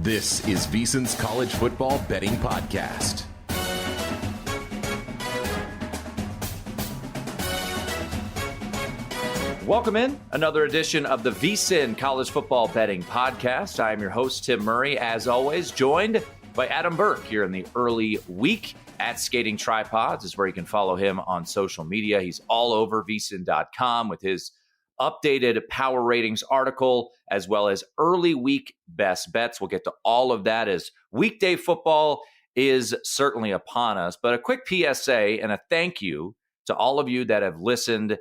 This is VSiN's College Football Betting Podcast. Welcome in another edition of the VSiN College Football Betting Podcast. I am your host, Tim Murray, as always, joined by Adam Burke here in the early week at Skating Tripods is where you can follow him on social media. He's all over vsin.com with his updated power ratings article, as well as early week best bets. We'll get to all of that as weekday football is certainly upon us. But a quick PSA and a thank you to all of you that have listened,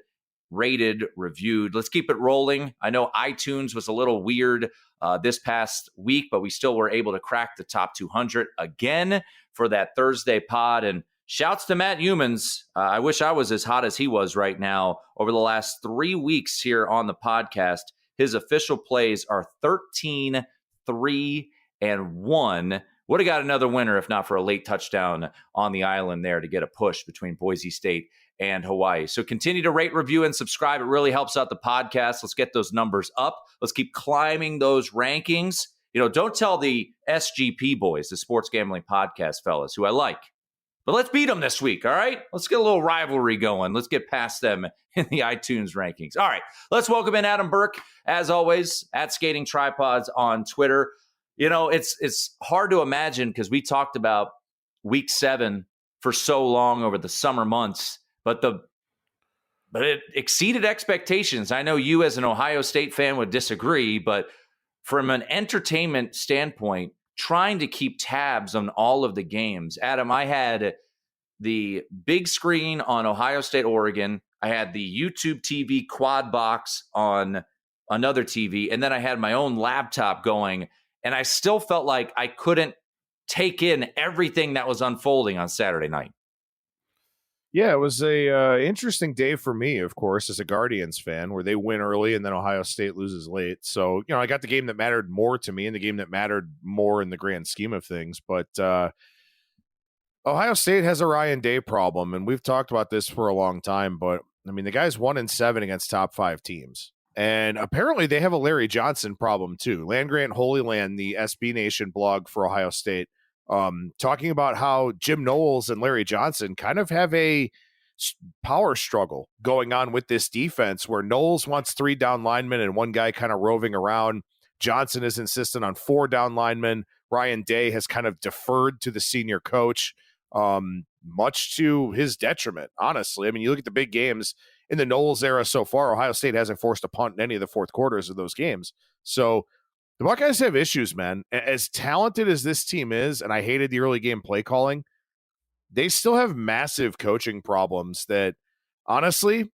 rated, reviewed. Let's keep it rolling. I know iTunes was a little weird this past week, but we still were able to crack the top 200 again for that Thursday pod. And shouts to Matt Humans. I wish I was as hot as he was right now. Over the last 3 weeks here on the podcast, his official plays are 13, 3, and 1. Would have got another winner if not for a late touchdown on the island there to get a push between Boise State and Hawaii. So continue to rate, review, and subscribe. It really helps out the podcast. Let's get those numbers up. Let's keep climbing those rankings. You know, don't tell the SGP boys, the Sports Gambling Podcast fellas, who I like. But let's beat them this week, all right? Let's get a little rivalry going. Let's get past them in the iTunes rankings. All right, let's welcome in Adam Burke, as always, at Skating Tripods on Twitter. You know, it's hard to imagine because we talked about week 7 for so long over the summer months, but it exceeded expectations. I know you as an Ohio State fan would disagree, but from an entertainment standpoint, trying to keep tabs on all of the games. Adam, I had the big screen on Ohio State, Oregon. I had the YouTube TV quad box on another TV, and then I had my own laptop going, and I still felt like I couldn't take in everything that was unfolding on Saturday night. Yeah, it was a interesting day for me, of course, as a Guardians fan, where they win early and then Ohio State loses late. So, you know, I got the game that mattered more to me and the game that mattered more in the grand scheme of things. But Ohio State has a Ryan Day problem, and we've talked about this for a long time. But, I mean, the guy's 1-7 against top 5 teams. And apparently they have a Larry Johnson problem, too. Land Grant Holy Land, the SB Nation blog for Ohio State, talking about how Jim Knowles and Larry Johnson kind of have a power struggle going on with this defense where Knowles wants 3 down linemen and one guy kind of roving around. Johnson is insistent on 4 down linemen. Ryan Day has kind of deferred to the senior coach, much to his detriment, honestly. I mean, you look at the big games in the Knowles era so far, Ohio State hasn't forced a punt in any of the fourth quarters of those games. So the Buckeyes have issues, man. As talented as this team is, and I hated the early game play calling, they still have massive coaching problems that, honestly,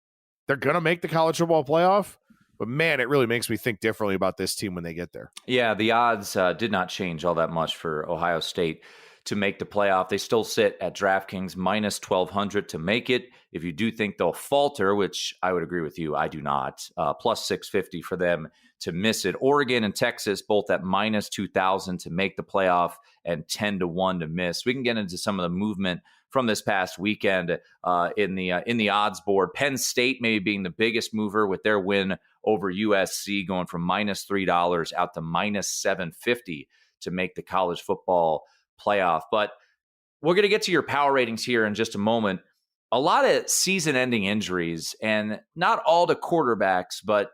they're going to make the college football playoff. But, man, it really makes me think differently about this team when they get there. Yeah, the odds did not change all that much for Ohio State to make the playoff. They still sit at DraftKings minus 1,200 to make it. If you do think they'll falter, which I would agree with you, I do not, plus 650 for them to miss it. Oregon and Texas both at minus 2,000 to make the playoff and 10-1 to miss. We can get into some of the movement from this past weekend in the odds board. Penn State maybe being the biggest mover with their win over USC, going from minus $3 out to minus 750 to make the college football playoff. But we're going to get to your power ratings here in just a moment. A lot of season-ending injuries, and not all to quarterbacks, but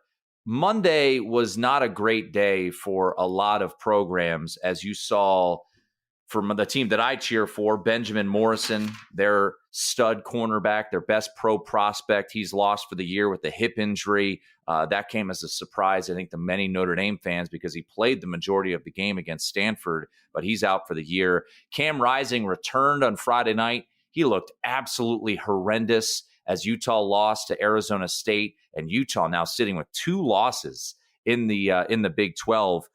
Monday was not a great day for a lot of programs, as you saw from the team that I cheer for, Benjamin Morrison, their stud cornerback, their best pro prospect. He's lost for the year with a hip injury. That came as a surprise, I think, to many Notre Dame fans because he played the majority of the game against Stanford, but he's out for the year. Cam Rising returned on Friday night. He looked absolutely horrendous as Utah lost to Arizona State, and Utah now sitting with 2 losses in the Big 12.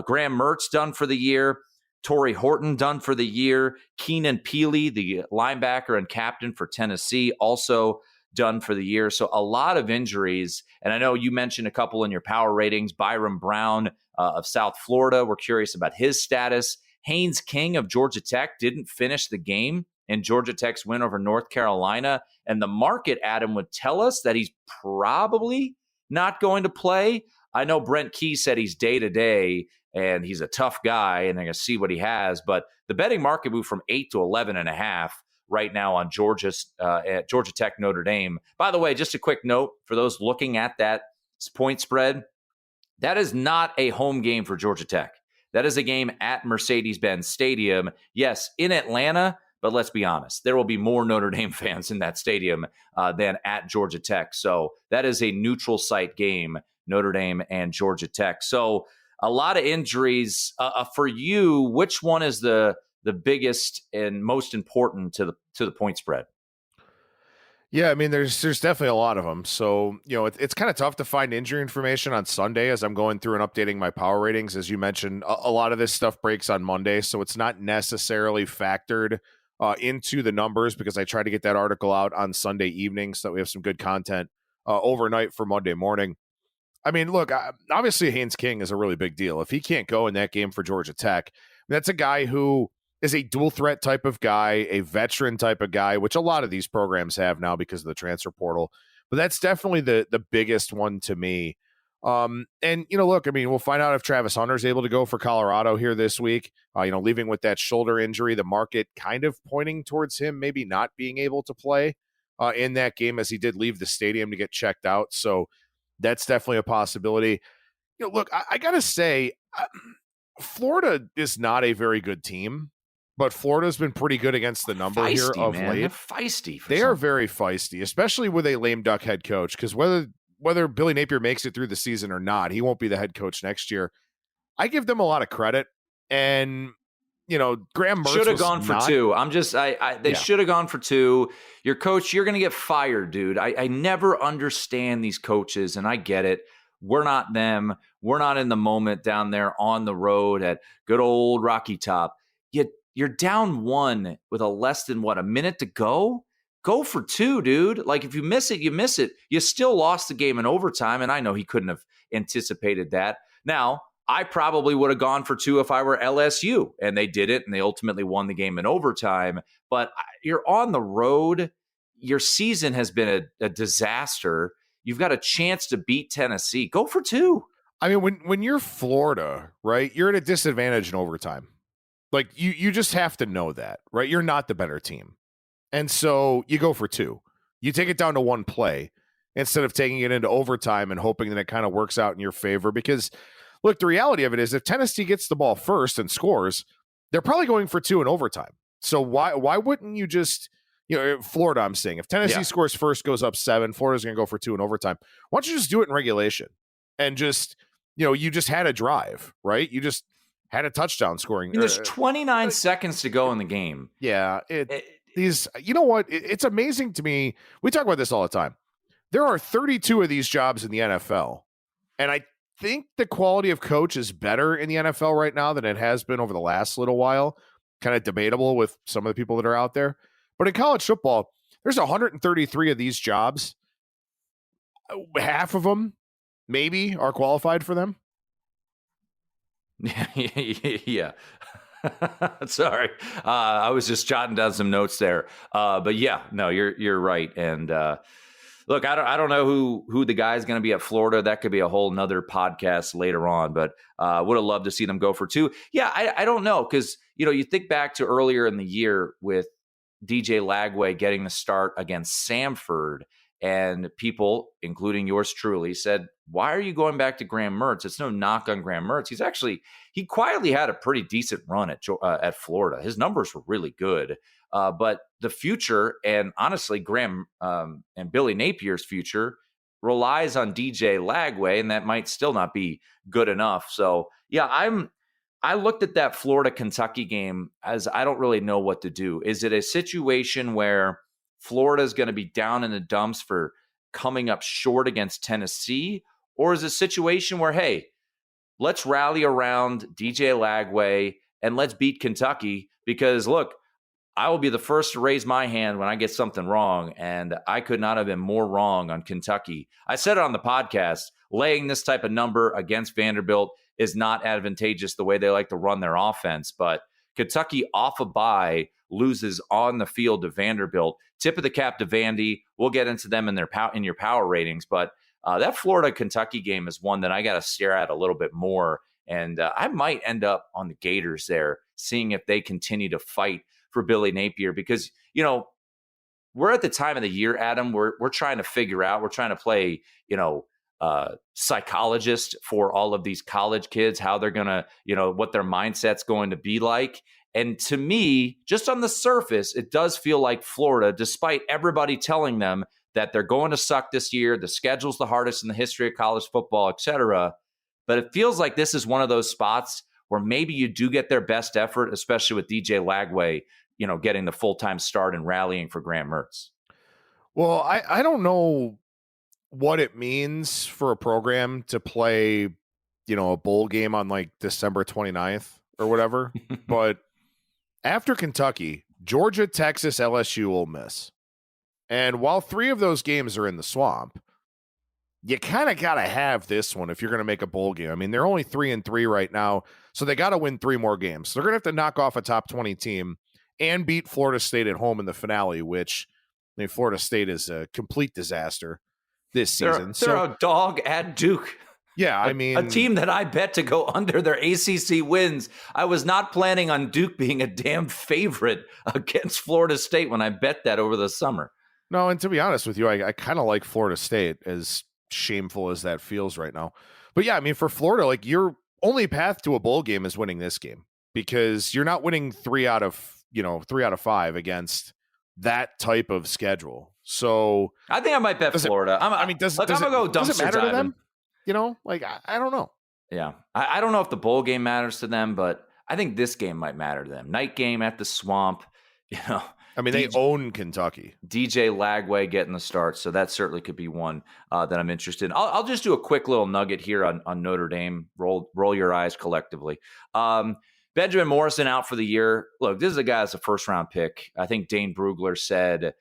Graham Mertz done for the year. Torrey Horton done for the year. Keenan Peely, the linebacker and captain for Tennessee, also done for the year. So a lot of injuries. And I know you mentioned a couple in your power ratings. Byron Brown of South Florida. We're curious about his status. Haynes King of Georgia Tech didn't finish the game in Georgia Tech's win over North Carolina. And the market, Adam, would tell us that he's probably not going to play. I know Brent Key said he's day-to-day. and he's a tough guy, and they're going to see what he has. But the betting market moved from 8 to 11.5 right now on at Georgia Tech, Notre Dame. By the way, just a quick note for those looking at that point spread, that is not a home game for Georgia Tech. That is a game at Mercedes-Benz Stadium. Yes, in Atlanta, but let's be honest, there will be more Notre Dame fans in that stadium than at Georgia Tech. So that is a neutral site game, Notre Dame and Georgia Tech. So a lot of injuries. For you, which one is the biggest and most important to the point spread? Yeah, I mean, there's definitely a lot of them. So, it's kind of tough to find injury information on Sunday as I'm going through and updating my power ratings. As you mentioned, a lot of this stuff breaks on Monday, so it's not necessarily factored into the numbers because I try to get that article out on Sunday evening so that we have some good content overnight for Monday morning. I mean, look, obviously Haynes King is a really big deal. If he can't go in that game for Georgia Tech, that's a guy who is a dual threat type of guy, a veteran type of guy, which a lot of these programs have now because of the transfer portal. But that's definitely the biggest one to me. And, look, I mean, we'll find out if Travis Hunter's able to go for Colorado here this week. Leaving with that shoulder injury, the market kind of pointing towards him maybe not being able to play in that game as he did leave the stadium to get checked out. So that's definitely a possibility. Look, I got to say, Florida is not a very good team. But Florida's been pretty good against the number here of late. They're feisty. They are very feisty, especially with a lame duck head coach. Because whether Billy Napier makes it through the season or not, he won't be the head coach next year. I give them a lot of credit. And, Graham Mertz should have gone for two. They should have gone for two. Your coach, you're going to get fired, dude. I never understand these coaches, and I get it. We're not them. We're not in the moment down there on the road at good old Rocky Top. You're down one with less than a minute to go. Go for two, dude. Like, if you miss it, you miss it. You still lost the game in overtime, and I know he couldn't have anticipated that. Now, I probably would have gone for two if I were LSU, and they did it, and they ultimately won the game in overtime. But you're on the road. Your season has been a disaster. You've got a chance to beat Tennessee. Go for two. I mean, when you're Florida, right, you're at a disadvantage in overtime. Like, you just have to know that, right? You're not the better team. And so you go for two. You take it down to one play instead of taking it into overtime and hoping that it kind of works out in your favor. Because, look, the reality of it is if Tennessee gets the ball first and scores, they're probably going for two in overtime. So why wouldn't you just, Florida, I'm saying, if Tennessee scores first, goes up 7, Florida's going to go for two in overtime. Why don't you just do it in regulation and just, you just had a drive, right? You just had a touchdown scoring. There's 29 seconds to go in the game. Yeah. You know what? It's amazing to me. We talk about this all the time. There are 32 of these jobs in the NFL. And I think the quality of coach is better in the NFL right now than it has been over the last little while. Kind of debatable with some of the people that are out there. But in college football, there's 133 of these jobs. Half of them maybe are qualified for them. Yeah. Sorry. I was just jotting down some notes there. But yeah, no, you're right. And look, I don't know who the guy's going to be at Florida. That could be a whole nother podcast later on, but would have loved to see them go for two. Yeah, I don't know. Cause you think back to earlier in the year with DJ Lagway getting the start against Samford, and people, including yours truly, said, why are you going back to Graham Mertz? It's no knock on Graham Mertz. He quietly had a pretty decent run at Florida. His numbers were really good. But the future, and honestly, Graham and Billy Napier's future relies on DJ Lagway, and that might still not be good enough. So, yeah, I looked at that Florida-Kentucky game as I don't really know what to do. Is it a situation where Florida is going to be down in the dumps for coming up short against Tennessee? Or is it a situation where, hey, let's rally around DJ Lagway and let's beat Kentucky? Because, look, I will be the first to raise my hand when I get something wrong, and I could not have been more wrong on Kentucky. I said it on the podcast, laying this type of number against Vanderbilt is not advantageous the way they like to run their offense, but Kentucky off a bye loses on the field to Vanderbilt. Tip of the cap to Vandy. We'll get into them in your power ratings, but that Florida-Kentucky game is one that I got to stare at a little bit more And I might end up on the Gators there, seeing if they continue to fight for Billy Napier, because, we're at the time of the year, Adam, we're trying to figure out, we're trying to play, psychologist for all of these college kids, how they're going to, what their mindset's going to be like. And to me, just on the surface, it does feel like Florida, despite everybody telling them that they're going to suck this year, the schedule's the hardest in the history of college football, et cetera. But it feels like this is one of those spots where maybe you do get their best effort, especially with DJ Lagway, getting the full-time start and rallying for Graham Mertz. Well, I don't know what it means for a program to play, a bowl game on like December 29th or whatever. But after Kentucky, Georgia, Texas, LSU, Ole Miss. And while 3 of those games are in the swamp, you kind of got to have this one if you're going to make a bowl game. I mean, they're only 3-3 right now, so they got to win 3 more games. So they're going to have to knock off a top 20 team and beat Florida State at home in the finale, which, I mean, Florida State is a complete disaster this season. They're a dog at Duke. Yeah, I mean, a team that I bet to go under their ACC wins. I was not planning on Duke being a damn favorite against Florida State when I bet that over the summer. No, and to be honest with you, I kind of like Florida State, as shameful as that feels right now. But yeah, I mean, for Florida, like, your only path to a bowl game is winning this game, because you're not winning 3 out of 5 against that type of schedule. So I think I might bet Florida. I'm going to go dumpster does it matter diving. to them? I don't know. Yeah. I don't know if the bowl game matters to them, but I think this game might matter to them. Night game at the Swamp, I mean, they own Kentucky. DJ Lagway getting the start, so that certainly could be one that I'm interested in. I'll just do a quick little nugget here on Notre Dame. Roll your eyes collectively. Benjamin Morrison out for the year. Look, this is a guy that's a first-round pick. I think Dane Brugler said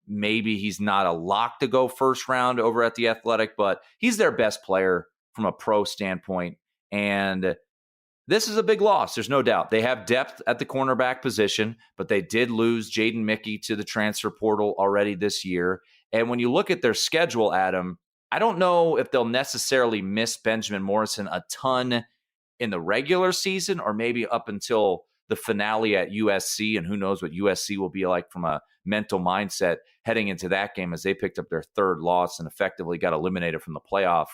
maybe he's not a lock to go first round over at The Athletic, but he's their best player from a pro standpoint. And this is a big loss. There's no doubt. They have depth at the cornerback position, but they did lose Jaden Mickey to the transfer portal already this year. And when you look at their schedule, Adam, I don't know if they'll necessarily miss Benjamin Morrison a ton in the regular season, or maybe up until the finale at USC, and who knows what USC will be like from a mental mindset heading into that game, as they picked up their 3rd loss and effectively got eliminated from the playoff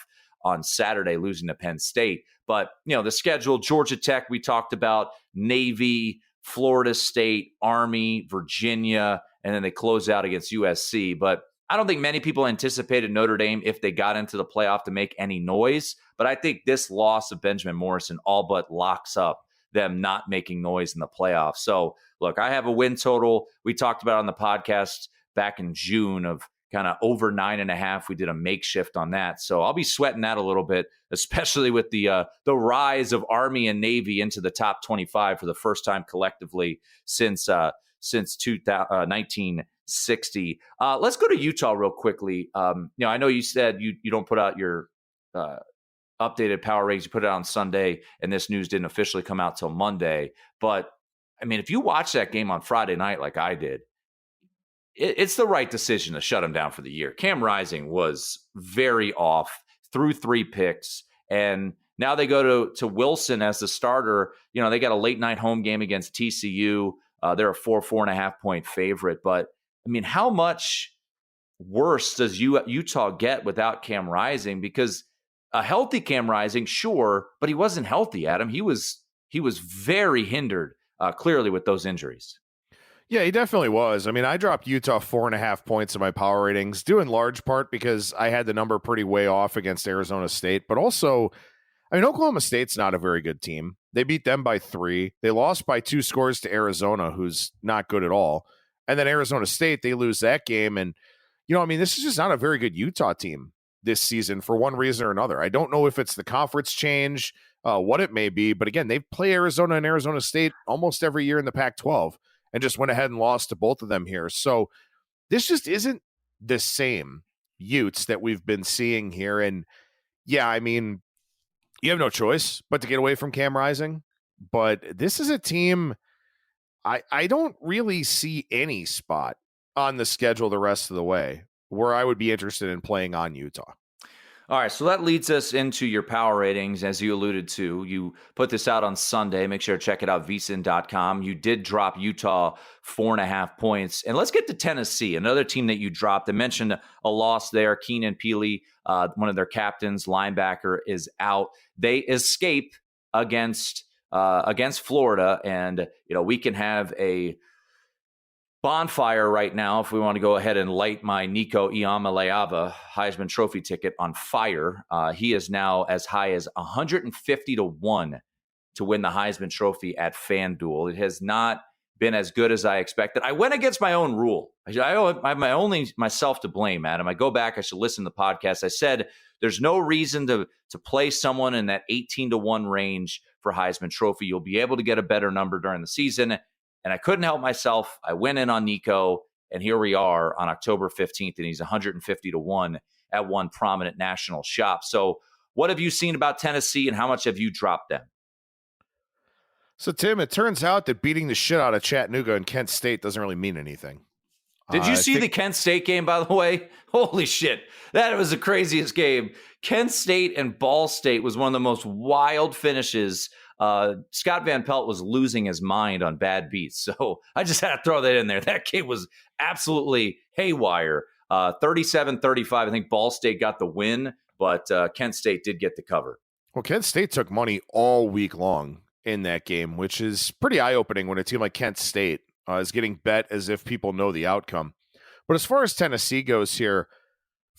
on Saturday, losing to Penn State. But, the schedule, Georgia Tech, we talked about, Navy, Florida State, Army, Virginia, and then they close out against USC. But I don't think many people anticipated Notre Dame, if they got into the playoff, to make any noise. But I think this loss of Benjamin Morrison all but locks up them not making noise in the playoffs. So, look, I have a win total. We talked about on the podcast back in June of kind of over 9.5. We did a makeshift on that. So I'll be sweating that a little bit, especially with the rise of Army and Navy into the top 25 for the first time collectively since 1960. Let's go to Utah real quickly. I know you said you don't put out your updated power ratings. You put it out on Sunday, and this news didn't officially come out till Monday. But I mean, if you watch that game on Friday night like I did, it's the right decision to shut him down for the year. Cam Rising was very off, threw 3 picks, and now they go to Wilson as the starter. They got a late night home game against TCU. They're a 4.5 point favorite. But I mean, how much worse does Utah get without Cam Rising? Because a healthy Cam Rising, sure, but he wasn't healthy, Adam. He was very hindered, clearly, with those injuries. Yeah, he definitely was. I mean, I dropped Utah 4.5 points in my power ratings, due in large part because I had the number pretty way off against Arizona State. But also, I mean, Oklahoma State's not a very good team. They beat them by 3. They lost by 2 scores to Arizona, who's not good at all. And then Arizona State, they lose that game. And, I mean, this is just not a very good Utah team this season for one reason or another. I don't know if it's the conference change, what it may be. But again, they play Arizona and Arizona State almost every year in the Pac-12. And just went ahead and lost to both of them here. So this just isn't the same Utes that we've been seeing here. And yeah, I mean, you have no choice but to get away from Cam Rising. But this is a team I don't really see any spot on the schedule the rest of the way where I would be interested in playing on Utah. All right, so that leads us into your power ratings. As you alluded to, you put this out on Sunday. Make sure to check it out, vsin.com. You did drop Utah 4.5 points. And let's get to Tennessee, another team that you dropped. I mentioned a loss there. Keenan Peely, one of their captains, linebacker, is out. They escape against Florida, and we can have a bonfire right now if we want to go ahead and light my Nico Iamaleava Heisman Trophy ticket on fire. He is now as high as 150-1 to win the Heisman Trophy at FanDuel. It has not been as good as I expected. I went against my own rule. I have only myself to blame, Adam. I go back, I should listen to the podcast. I said there's no reason to play someone in that 18-1 range for Heisman Trophy. You'll be able to get a better number during the season. And I couldn't help myself. I went in on Nico, and here we are on October 15th, and he's 150-1 at one prominent national shop. So what have you seen about Tennessee, and how much have you dropped them? So, Tim, it turns out that beating the shit out of Chattanooga and Kent State doesn't really mean anything. Did you see the Kent State game, by the way? Holy shit. That was the craziest game. Kent State and Ball State was one of the most wild finishes. Scott Van Pelt was losing his mind on bad beats. So I just had to throw that in there. That game was absolutely haywire. 37-35. I think Ball State got the win, but Kent State did get the cover. Well, Kent State took money all week long in that game, which is pretty eye-opening when a team like Kent State is getting bet as if people know the outcome. But as far as Tennessee goes here,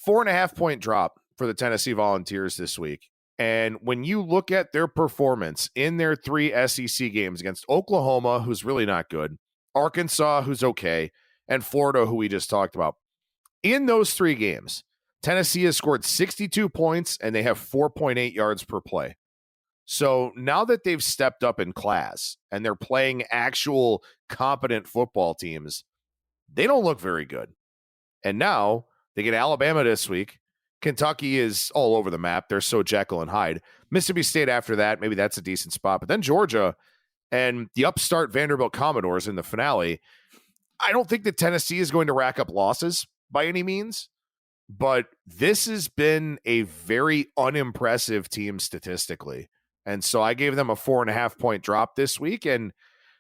4.5 point drop for the Tennessee Volunteers this week. And when you look at their performance in their 3 SEC games against Oklahoma, who's really not good, Arkansas, who's okay, and Florida, who we just talked about, in those 3 games, Tennessee has scored 62 points and they have 4.8 yards per play. So now that they've stepped up in class and they're playing actual competent football teams, they don't look very good. And now they get Alabama this week. Kentucky is all over the map. They're so Jekyll and Hyde. Mississippi State after that, maybe that's a decent spot. But then Georgia and the upstart Vanderbilt Commodores in the finale. I don't think that Tennessee is going to rack up losses by any means, but this has been a very unimpressive team statistically. And so I gave them a 4.5 point drop this week, and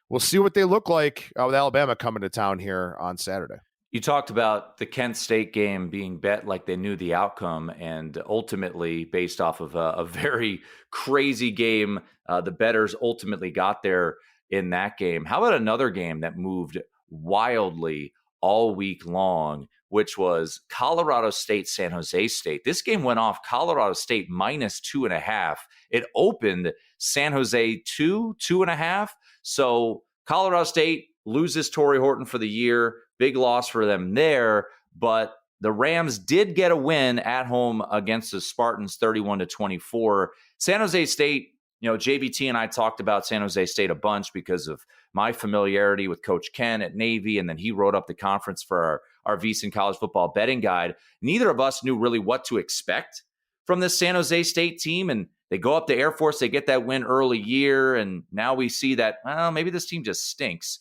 we'll see what they look like with Alabama coming to town here on Saturday. You talked about the Kent State game being bet like they knew the outcome, and ultimately, based off of a very crazy game, the bettors ultimately got there in that game. How about another game that moved wildly all week long, which was Colorado State, San Jose State? This game went off Colorado State -2.5. It opened San Jose 2.5. So Colorado State loses Torrey Horton for the year. Big loss for them there, but the Rams did get a win at home against the Spartans 31-24. San Jose State, JVT and I talked about San Jose State a bunch because of my familiarity with Coach Ken at Navy, and then he wrote up the conference for our VSiN College Football Betting Guide. Neither of us knew really what to expect from this San Jose State team, and they go up to Air Force, they get that win early year, and now we see that, well, maybe this team just stinks.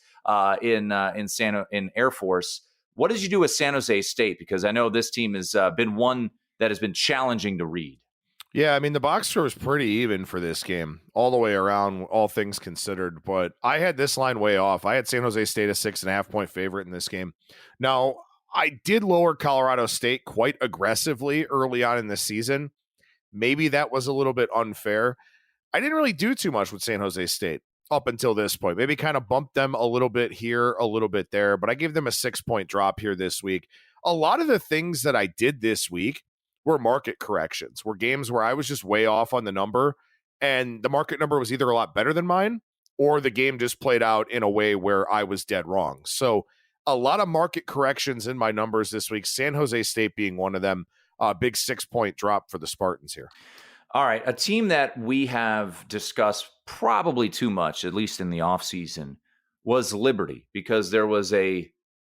In Air Force. What did you do with San Jose State? Because I know this team has been one that has been challenging to read. Yeah, I mean, the box score was pretty even for this game all the way around, all things considered. But I had this line way off. I had San Jose State a 6.5 point favorite in this game. Now, I did lower Colorado State quite aggressively early on in the season. Maybe that was a little bit unfair. I didn't really do too much with San Jose State up until this point. Maybe kind of bumped them a little bit here, a little bit there, but I gave them a 6 point drop here this week. A lot of the things that I did this week were market corrections, were games where I was just way off on the number, and the market number was either a lot better than mine, or the game just played out in a way where I was dead wrong. So a lot of market corrections in my numbers this week, San Jose State being one of them. Big 6 point drop for the Spartans here. All right, a team that we have discussed probably too much, at least in the offseason, was Liberty, because there was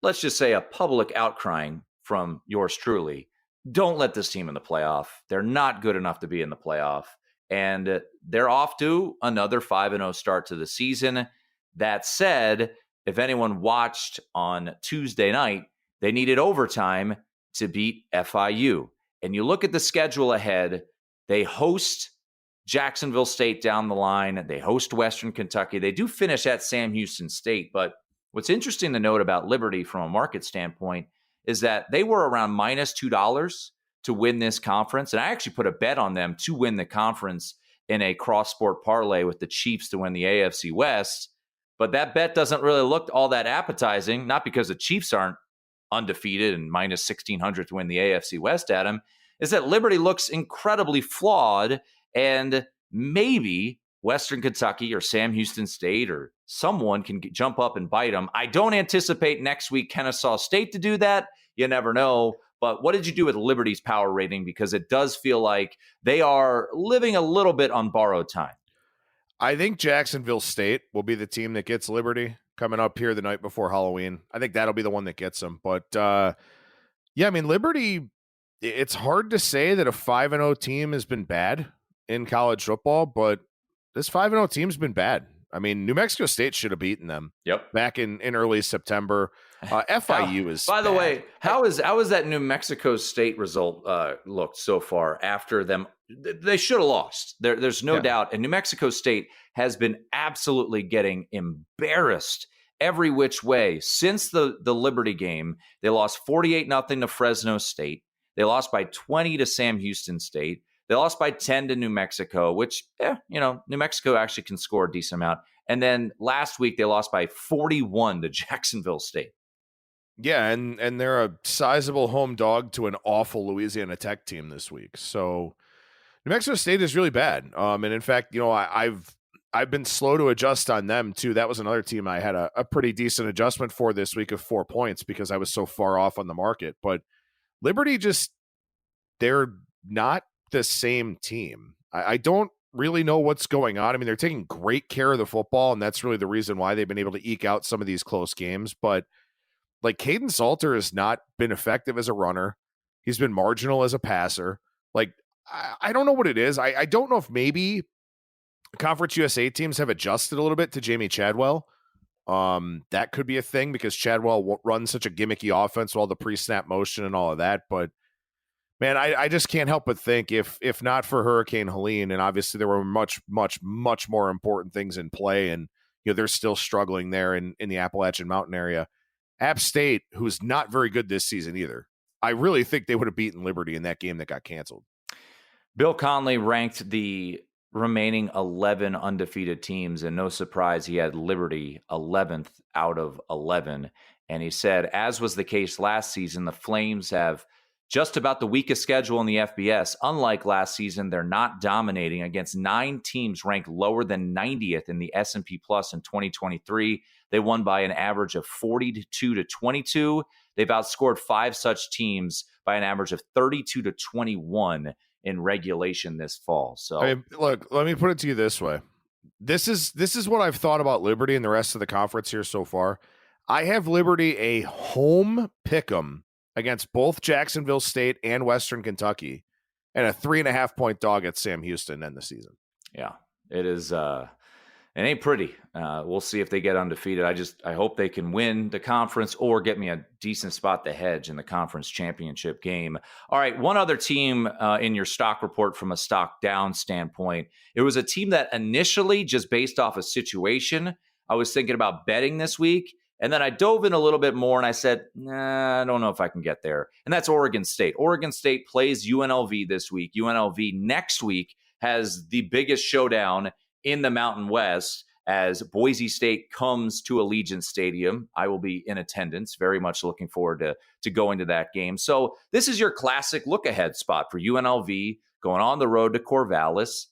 let's just say a public outcrying from yours truly. Don't let this team in the playoff. They're not good enough to be in the playoff. And they're off to another 5-0 start to the season. That said, if anyone watched on Tuesday night, they needed overtime to beat FIU. and you look at the schedule ahead, they host Jacksonville State down the line. They host Western Kentucky. They do finish at Sam Houston State. But what's interesting to note about Liberty from a market standpoint is that they were around -$2 to win this conference. And I actually put a bet on them to win the conference in a cross-sport parlay with the Chiefs to win the AFC West. But that bet doesn't really look all that appetizing, not because the Chiefs aren't undefeated and -1,600 to win the AFC West, Adam, is that Liberty looks incredibly flawed, and maybe Western Kentucky or Sam Houston State or someone can jump up and bite them. I don't anticipate next week Kennesaw State to do that. You never know. But what did you do with Liberty's power rating? Because it does feel like they are living a little bit on borrowed time. I think Jacksonville State will be the team that gets Liberty coming up here the night before Halloween. I think that'll be the one that gets them. But, yeah, I mean, Liberty, it's hard to say that a 5-0 team has been bad in college football, but this 5-0 team's been bad. I mean, New Mexico State should have beaten them back in early September. FIU is by the bad. way, how is that New Mexico State result looked so far after them? They should have lost. There's no doubt. And New Mexico State has been absolutely getting embarrassed every which way since the Liberty game. They lost 48-0 to Fresno State. They lost by 20 to Sam Houston State. They lost by 10 to New Mexico, which, New Mexico actually can score a decent amount. And then last week, they lost by 41 to Jacksonville State. Yeah, and they're a sizable home dog to an awful Louisiana Tech team this week. So New Mexico State is really bad. And in fact, I've been slow to adjust on them too. That was another team I had a pretty decent adjustment for this week of 4 points because I was so far off on the market. But Liberty they're not the same team. I don't really know what's going on. I mean, they're taking great care of the football, and that's really the reason why they've been able to eke out some of these close games. But like Caden Salter has not been effective as a runner. He's been marginal as a passer. Like, I don't know what it is. I don't know if maybe Conference USA teams have adjusted a little bit to Jamie Chadwell. That could be a thing because Chadwell runs such a gimmicky offense with all the pre-snap motion and all of that. But man, I just can't help but think if not for Hurricane Helene, and obviously there were much, much, much more important things in play, and they're still struggling there in the Appalachian Mountain area. App State, who's not very good this season either, I really think they would have beaten Liberty in that game that got canceled. Bill Conley ranked the remaining 11 undefeated teams, and no surprise, he had Liberty 11th out of 11. And he said, as was the case last season, the Flames have just about the weakest schedule in the FBS. Unlike last season, they're not dominating against 9 teams ranked lower than 90th in the S&P Plus in 2023. They won by an average of 42-22. They've outscored 5 such teams by an average of 32-21 in regulation this fall. So, I mean, look, let me put it to you this way. This is what I've thought about Liberty and the rest of the conference here so far. I have Liberty a home pick'em against both Jacksonville State and Western Kentucky, and a 3.5-point dog at Sam Houston end the season. Yeah, it is. It ain't pretty. We'll see if they get undefeated. I hope they can win the conference or get me a decent spot to hedge in the conference championship game. All right, one other team in your stock report from a stock down standpoint. It was a team that initially, just based off a situation, I was thinking about betting this week. And then I dove in a little bit more and I said, I don't know if I can get there. And that's Oregon State. Oregon State plays UNLV this week. UNLV next week has the biggest showdown in the Mountain West as Boise State comes to Allegiant Stadium. I will be in attendance. Very much looking forward to going to that game. So this is your classic look-ahead spot for UNLV going on the road to Corvallis.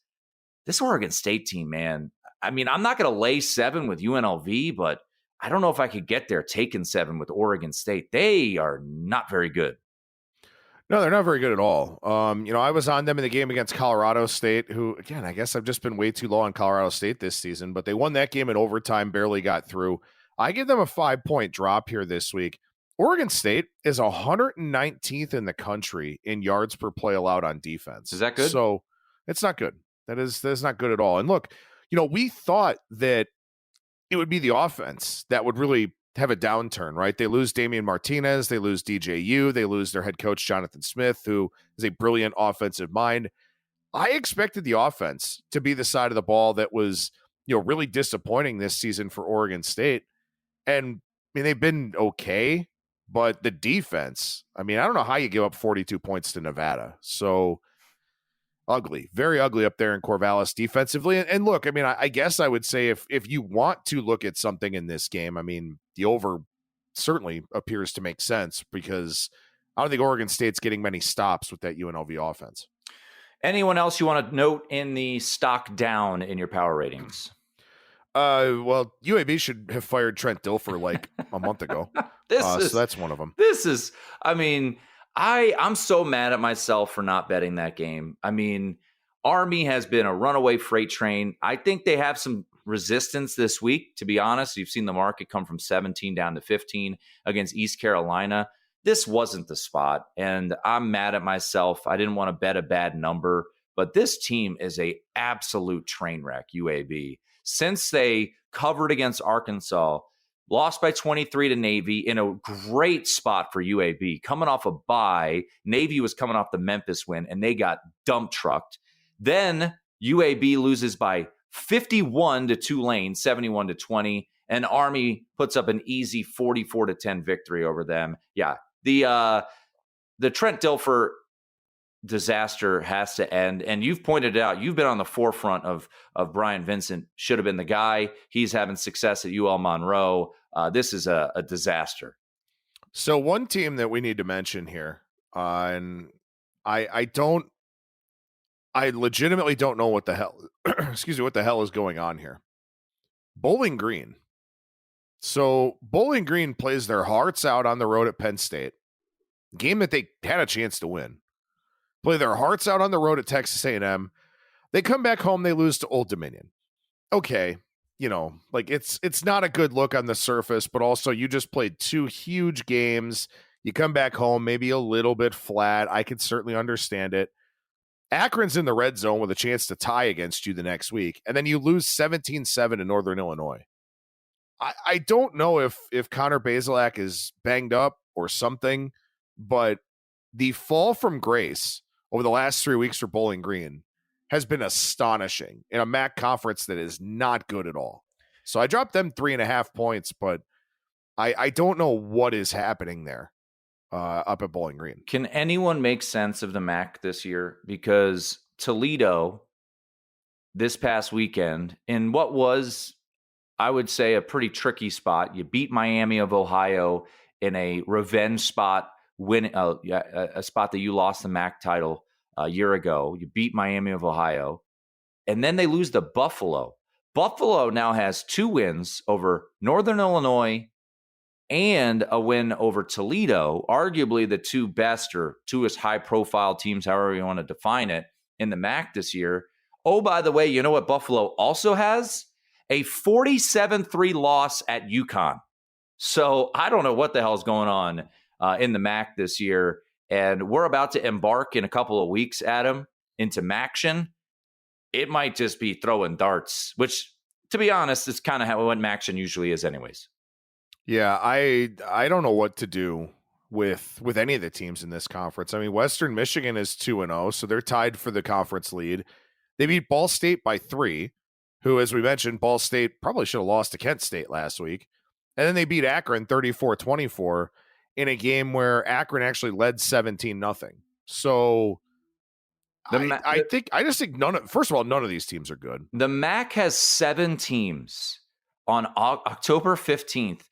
This Oregon State team, man, I mean, I'm not going to lay 7 with UNLV, but I don't know if I could get there taking 7 with Oregon State. They are not very good. No, they're not very good at all. I was on them in the game against Colorado State, who, again, I guess I've just been way too low on Colorado State this season, but they won that game in overtime, barely got through. I give them a 5-point drop here this week. Oregon State is 119th in the country in yards per play allowed on defense. Is that good? So it's not good. That is not good at all. And look, we thought that it would be the offense that would really have a downturn, right? They lose Damian Martinez, they lose DJU, they lose their head coach, Jonathan Smith, who is a brilliant offensive mind. I expected the offense to be the side of the ball that was, really disappointing this season for Oregon State. And I mean, they've been okay, but the defense, I don't know how you give up 42 points to Nevada. So ugly, very ugly up there in Corvallis defensively. And look, I guess I would say if you want to look at something in this game, the over certainly appears to make sense because I don't think Oregon State's getting many stops with that UNLV offense. Anyone else you want to note in the stock down in your power ratings? Well, UAB should have fired Trent Dilfer like a month ago. So that's one of them. I'm so mad at myself for not betting that game. Army has been a runaway freight train. I think they have some resistance this week, to be honest. You've seen the market come from 17 down to 15 against East Carolina. This wasn't the spot, and I'm mad at myself. I didn't want to bet a bad number, but this team is a absolute train wreck, UAB. Since they covered against Arkansas, lost by 23 to Navy in a great spot for UAB. Coming off a bye, Navy was coming off the Memphis win, and they got dump trucked. Then UAB loses by 51 to Tulane, 71 to 20, and Army puts up an easy 44 to 10 victory over them. Yeah, the Trent Dilfer disaster has to end. And you've pointed out, you've been on the forefront of Brian Vincent, should have been the guy. He's having success at UL Monroe. This is a disaster. So one team that we need to mention here, and I legitimately don't know what the hell, what the hell is going on here. Bowling Green. So Bowling Green plays their hearts out on the road at Penn State. Game that they had a chance to win. Play their hearts out on the road at Texas A&M. They come back home, they lose to Old Dominion. Okay, it's not a good look on the surface, but also you just played two huge games. You come back home, maybe a little bit flat. I can certainly understand it. Akron's in the red zone with a chance to tie against you the next week, and then you lose 17-7 to Northern Illinois. I don't know if Connor Bazelak is banged up or something, but the fall from grace over the last 3 weeks for Bowling Green has been astonishing in a MAC conference that is not good at all. So I dropped them 3.5 points, but I don't know what is happening there up at Bowling Green. Can anyone make sense of the MAC this year? Because Toledo this past weekend, in what was, I would say, a pretty tricky spot, you beat Miami of Ohio in a revenge spot, a spot that you lost the MAC title a year ago. You beat Miami of Ohio, and then they lose to Buffalo. Buffalo now has 2 wins over Northern Illinois and a win over Toledo, arguably the 2 best or 2 high-profile teams, however you want to define it, in the MAC this year. Oh, by the way, you know what Buffalo also has? A 47-3 loss at UConn. So I don't know what the hell is going on in the MAC this year. And we're about to embark in a couple of weeks, Adam, into MACtion. It might just be throwing darts, which, to be honest, is kind of what MACtion usually is anyways. Yeah, I don't know what to do with any of the teams in this conference. Western Michigan is 2-0, so they're tied for the conference lead. They beat Ball State by 3, who, as we mentioned, Ball State probably should have lost to Kent State last week. And then they beat Akron 34-24 in a game where Akron actually led 17-0. So I just think none of these teams are good. The MAC has 7 teams on October 15th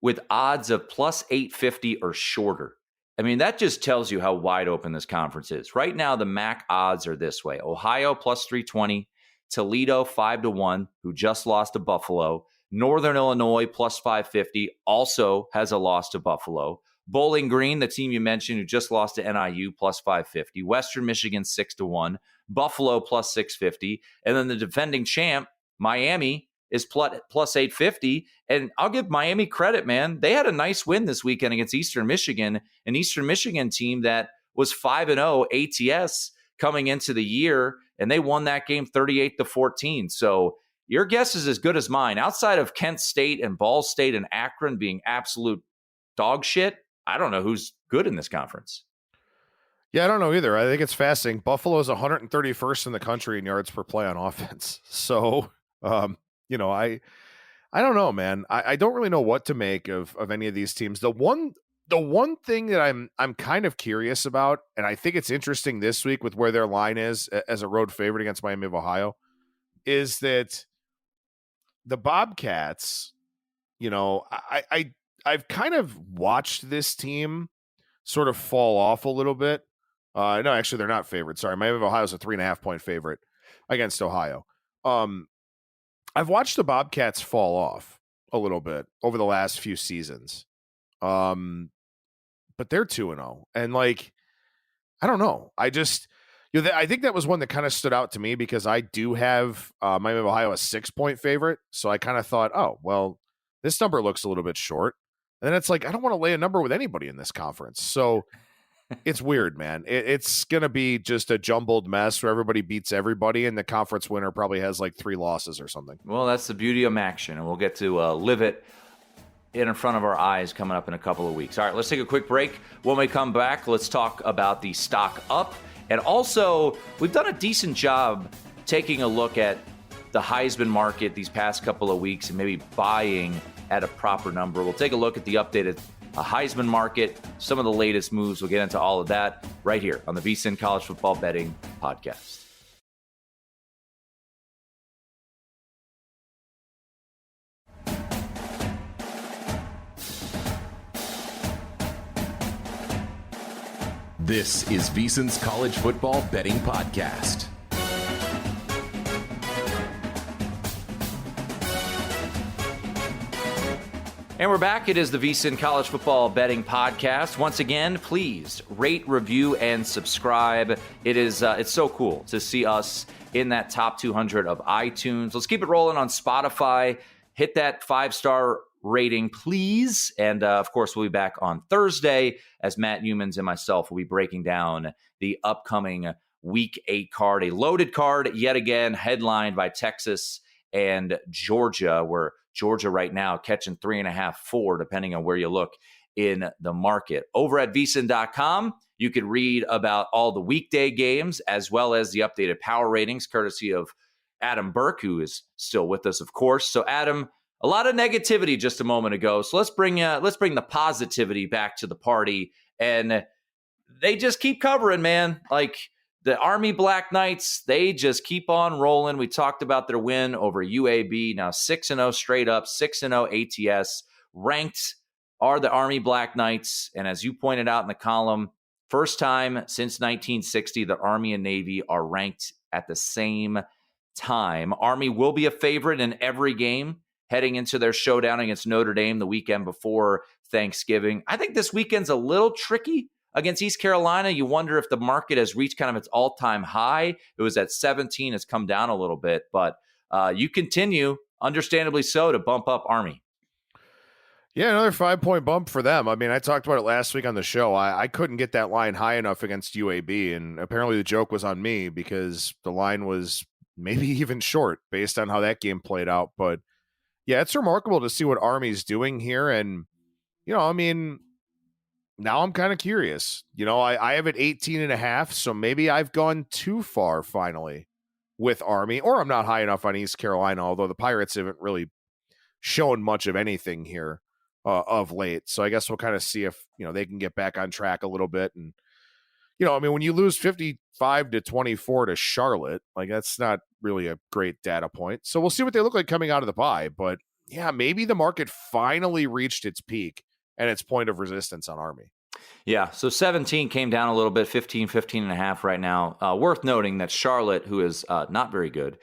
with odds of plus 850 or shorter. That just tells you how wide open this conference is. Right now, the MAC odds are this way. Ohio plus 320, Toledo 5-1, who just lost to Buffalo. Northern Illinois plus 550, also has a loss to Buffalo. Bowling Green, the team you mentioned, who just lost to NIU, plus 550. Western Michigan 6-1. Buffalo plus 650. And then the defending champ, Miami, is plus 850. And I'll give Miami credit, man. They had a nice win this weekend against Eastern Michigan, an Eastern Michigan team that was 5-0 ATS coming into the year, and they won that game 38-14. So your guess is as good as mine. Outside of Kent State and Ball State and Akron being absolute dog shit, I don't know who's good in this conference. Yeah, I don't know either. I think it's fascinating. Buffalo's 131st in the country in yards per play on offense. So, you know, I don't know, man. I don't really know what to make of any of these teams. The one thing that I'm kind of curious about, and I think it's interesting this week with where their line is as a road favorite against Miami of Ohio, is that the Bobcats, you know, I've kind of watched this team sort of fall off a little bit. No, actually, they're not favored. Sorry, Miami of Ohio is a 3.5-point favorite against Ohio. I've watched the Bobcats fall off a little bit over the last few seasons. But they're 2-0, and like, I don't know. I just, you know, I think that was one that kind of stood out to me because I do have Miami of Ohio a 6-point favorite. So I kind of thought, oh, well, this number looks a little bit short. And then it's like, I don't want to lay a number with anybody in this conference. So it's weird, man. It's going to be just a jumbled mess where everybody beats everybody, and the conference winner probably has like 3 losses or something. Well, that's the beauty of action, and we'll get to live it in front of our eyes coming up in a couple of weeks. All right, let's take a quick break. When we come back, let's talk about the stock up. And also, we've done a decent job taking a look at the Heisman market these past couple of weeks and maybe buying at a proper number. We'll take a look at the updated Heisman market, some of the latest moves. We'll get into all of that right here on the VSiN College Football Betting Podcast. This is VSiN's College Football Betting Podcast. And we're back. It is the VSiN College Football Betting Podcast. Once again, please rate, review, and subscribe. It's so cool to see us in that top 200 of iTunes. Let's keep it rolling on Spotify. Hit that 5-star rating, please. And of course, we'll be back on Thursday as Matt Humans and myself will be breaking down the upcoming Week 8 card, a loaded card yet again, headlined by Texas and Georgia, where Georgia right now catching 3.5, 4, depending on where you look in the market. Over at VSiN.com, you could read about all the weekday games as well as the updated power ratings, courtesy of Adam Burke, who is still with us, of course. So, Adam, a lot of negativity just a moment ago. So let's bring the positivity back to the party. And they just keep covering, man. Like, the Army Black Knights, they just keep on rolling. We talked about their win over UAB. Now 6-0 straight up, 6-0 ATS. Ranked are the Army Black Knights. And as you pointed out in the column, first time since 1960, the Army and Navy are ranked at the same time. Army will be a favorite in every game heading into their showdown against Notre Dame the weekend before Thanksgiving. I think this weekend's a little tricky. Against East Carolina, you wonder if the market has reached kind of its all-time high. It was at 17. It's come down a little bit. But you continue, understandably so, to bump up Army. Yeah, another 5-point bump for them. I mean, I talked about it last week on the show. I couldn't get that line high enough against UAB, and apparently the joke was on me because the line was maybe even short based on how that game played out. But, yeah, it's remarkable to see what Army's doing here. And, you know, I mean, now I'm kind of curious. You know, I have it 18.5, so maybe I've gone too far finally with Army, or I'm not high enough on East Carolina, although the Pirates haven't really shown much of anything here of late. So I guess we'll kind of see if, you know, they can get back on track a little bit. And, you know, I mean, when you lose 55-24 to Charlotte, like, that's not really a great data point. So we'll see what they look like coming out of the bye. But yeah, maybe the market finally reached its peak and its point of resistance on Army. Yeah, so 17 came down a little bit, 15.5 right now. Worth noting that Charlotte, who is not very good,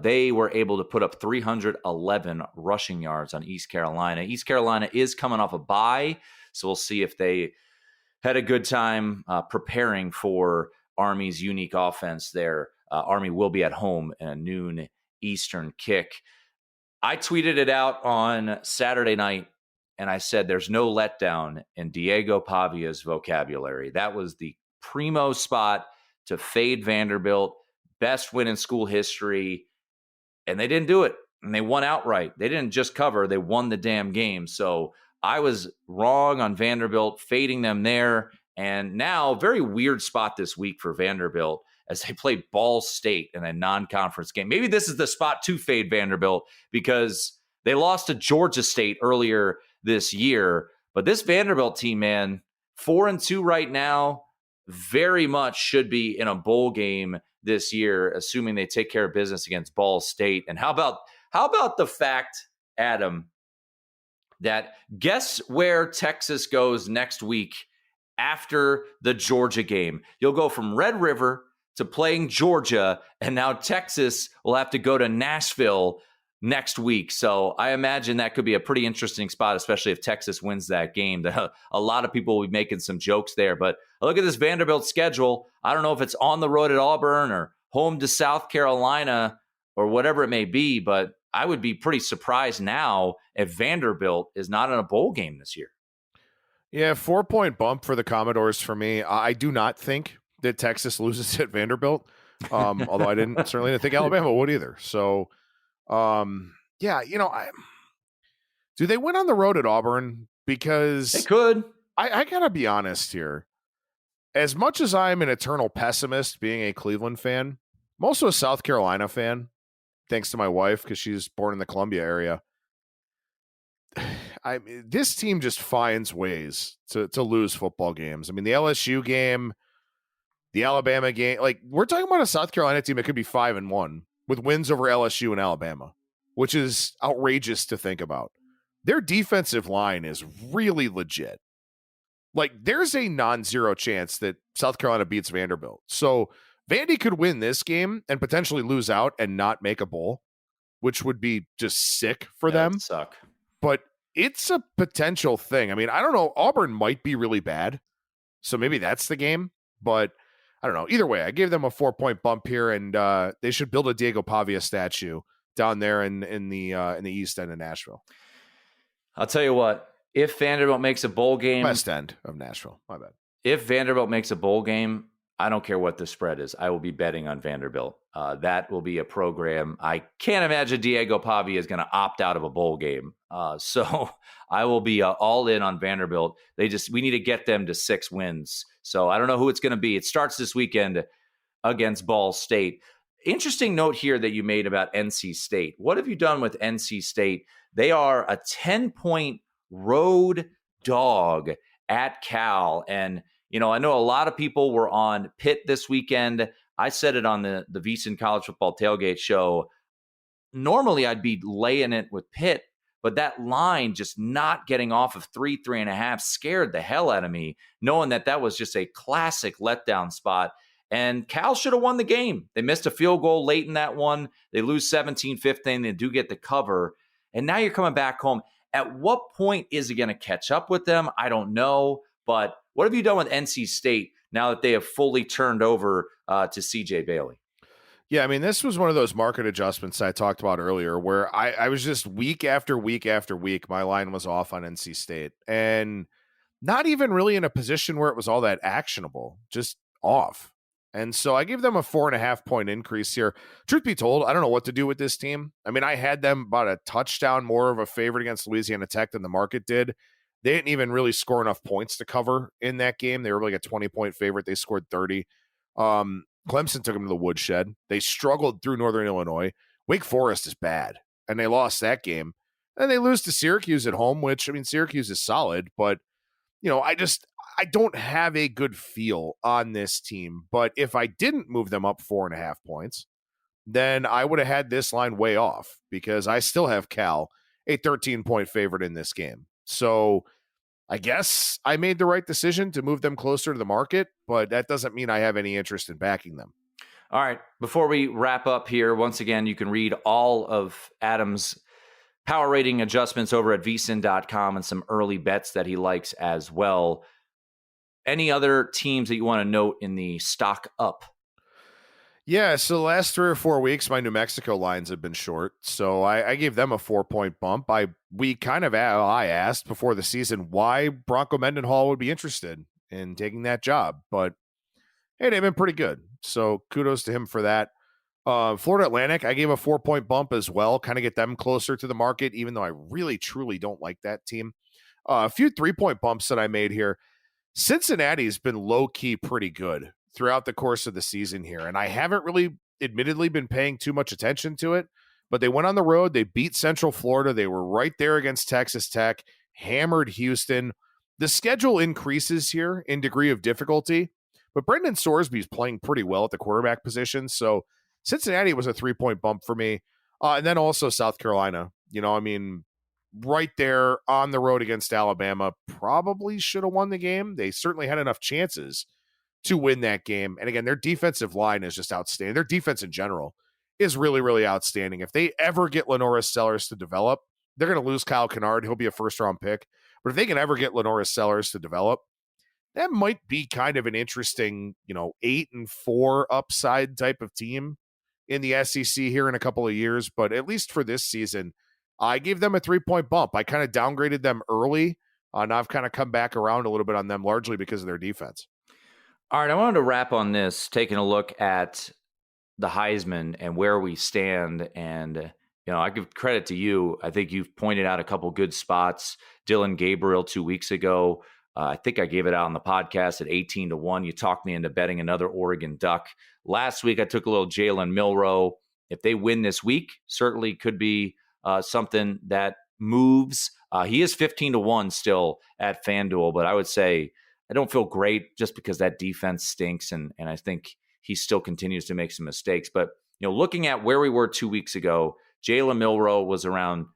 they were able to put up 311 rushing yards on East Carolina. East Carolina is coming off a bye, so we'll see if they had a good time preparing for Army's unique offense there. Army will be at home in a noon Eastern kick. I tweeted it out on Saturday night, and I said there's no letdown in Diego Pavia's vocabulary. That was the primo spot to fade Vanderbilt, best win in school history. and they didn't do it. And they won outright. They didn't just cover, they won the damn game. So I was wrong on Vanderbilt, fading them there. And now, very weird spot this week for Vanderbilt as they play Ball State in a non-conference game. Maybe this is the spot to fade Vanderbilt because they lost to Georgia State earlier this year. But this Vanderbilt team, man, 4-2 right now, very much should be in a bowl game this year, assuming they take care of business against Ball State. And how about the fact, Adam, that guess where Texas goes next week after the Georgia game? You'll go from Red River to playing Georgia, and now Texas will have to go to Nashville next week. So I imagine that could be a pretty interesting spot, especially if Texas wins that game. A lot of people will be making some jokes there. But look at this Vanderbilt schedule. I don't know if it's on the road at Auburn or home to South Carolina or whatever it may be, but I would be pretty surprised now if Vanderbilt is not in a bowl game this year. Yeah, 4-point bump for the Commodores for me. I do not think that Texas loses at Vanderbilt, although I certainly didn't think Alabama would either. So, yeah, do they win on the road at Auburn? Because they could. I gotta be honest here. As much as I'm an eternal pessimist being a Cleveland fan, I'm also a South Carolina fan, thanks to my wife, because she's born in the Columbia area. This team just finds ways to lose football games. I mean, the LSU game, the Alabama game, like we're talking about a South Carolina team that could be 5-1 with wins over LSU and Alabama, which is outrageous to think about. Their defensive line is really legit. Like there's a non-zero chance that South Carolina beats Vanderbilt. So Vandy could win this game and potentially lose out and not make a bowl, which would be just sick for them. That'd suck. But it's a potential thing. I mean, I don't know. Auburn might be really bad, so maybe that's the game. But I don't know. Either way, I gave them a 4-point bump here, and they should build a Diego Pavia statue down there in the east end of Nashville. I'll tell you what. If Vanderbilt makes a bowl game, west end of Nashville. My bad. If Vanderbilt makes a bowl game, I don't care what the spread is. I will be betting on Vanderbilt. That will be a program. I can't imagine Diego Pavia is going to opt out of a bowl game. So I will be all in on Vanderbilt. We need to get them to 6 wins. So I don't know who it's going to be. It starts this weekend against Ball State. Interesting note here that you made about NC State. What have you done with NC State? They are a 10-point road dog at Cal. And I know a lot of people were on Pitt this weekend. I said it on the VSiN College Football Tailgate show. Normally, I'd be laying it with Pitt, but that line just not getting off of 3.5 scared the hell out of me, knowing that was just a classic letdown spot. And Cal should have won the game. They missed a field goal late in that one. They lose 17-15. They do get the cover. And now you're coming back home. At what point is it going to catch up with them? I don't know. But what have you done with NC State now that they have fully turned over to CJ Bailey? Yeah, I mean, this was one of those market adjustments I talked about earlier where I was just week after week after week, my line was off on NC State. And not even really in a position where it was all that actionable, just off. And so I gave them a 4.5-point increase here. Truth be told, I don't know what to do with this team. I mean, I had them about a touchdown more of a favorite against Louisiana Tech than the market did. They didn't even really score enough points to cover in that game. They were like a 20-point favorite. They scored 30. Clemson took them to the woodshed. They struggled through Northern Illinois. Wake Forest is bad, and they lost that game. And they lose to Syracuse at home, which, I mean, Syracuse is solid, but, I don't have a good feel on this team. But if I didn't move them up 4.5 points, then I would have had this line way off because I still have Cal, a 13-point favorite in this game. So I guess I made the right decision to move them closer to the market, but that doesn't mean I have any interest in backing them. All right. Before we wrap up here, once again, you can read all of Adam's power rating adjustments over at vsin.com and some early bets that he likes as well. Any other teams that you want to note in the stock up? Yeah, so the last 3 or 4 weeks, my New Mexico lines have been short, so I gave them a 4-point bump. I asked before the season why Bronco Mendenhall would be interested in taking that job, but hey, they've been pretty good, so kudos to him for that. Florida Atlantic, I gave a 4-point bump as well, kind of get them closer to the market, even though I really, truly don't like that team. A few 3-point bumps that I made here. Cincinnati's been low-key pretty good throughout the course of the season here, and I haven't really, admittedly, been paying too much attention to it, but they went on the road. They beat Central Florida. They were right there against Texas Tech, hammered Houston. The schedule increases here in degree of difficulty, but Brendan Sorsby's playing pretty well at the quarterback position, so Cincinnati was a 3-point bump for me. And then also South Carolina. Right there on the road against Alabama, probably should have won the game. They certainly had enough chances to win that game. And again, their defensive line is just outstanding. Their defense in general is really, really outstanding. If they ever get Lenoris Sellers to develop, they're going to lose Kyle Kennard. He'll be a first-round pick. But if they can ever get Lenoris Sellers to develop, that might be kind of an interesting, 8-4 upside type of team in the SEC here in a couple of years. But at least for this season, I gave them a 3-point bump. I kind of downgraded them early. Now I've kind of come back around a little bit on them, largely because of their defense. All right, I wanted to wrap on this, taking a look at the Heisman and where we stand. And, I give credit to you. I think you've pointed out a couple good spots. Dylan Gabriel 2 weeks ago. I think I gave it out on the podcast at 18-1. You talked me into betting another Oregon Duck. Last week, I took a little Jalen Milroe. If they win this week, certainly could be something that moves. He is 15-1 still at FanDuel, but I would say I don't feel great just because that defense stinks, and I think he still continues to make some mistakes. But looking at where we were 2 weeks ago, Jalen Milroe was around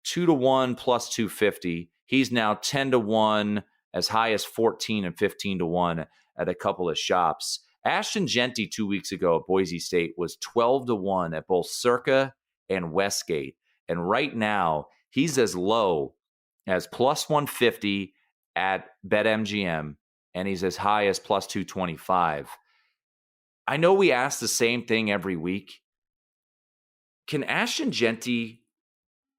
2-1 plus 250. He's now 10-1, as high as 14 and 15-1 at a couple of shops. Ashton Jeanty 2 weeks ago at Boise State was 12-1 at both Circa and Westgate. And right now, he's as low as plus 150 at BetMGM, and he's as high as plus 225. I know we ask the same thing every week. Can Ashton Jeanty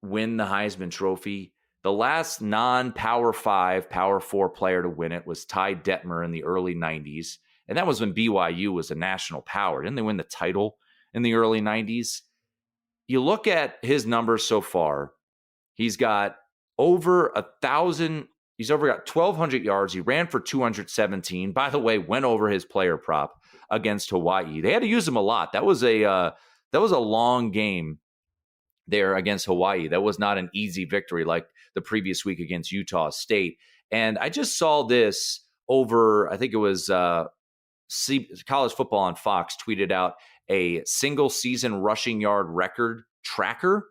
win the Heisman Trophy? The last non-Power 5, Power 4 player to win it was Ty Detmer in the early 90s. And that was when BYU was a national power. Didn't they win the title in the early 90s? You look at his numbers so far, he's got over 1,000. He's over got 1,200 yards. He ran for 217. By the way, went over his player prop against Hawaii. They had to use him a lot. That was a long game there against Hawaii. That was not an easy victory like the previous week against Utah State. And I just saw this over, I think it was College Football on Fox tweeted out a single season rushing yard record tracker.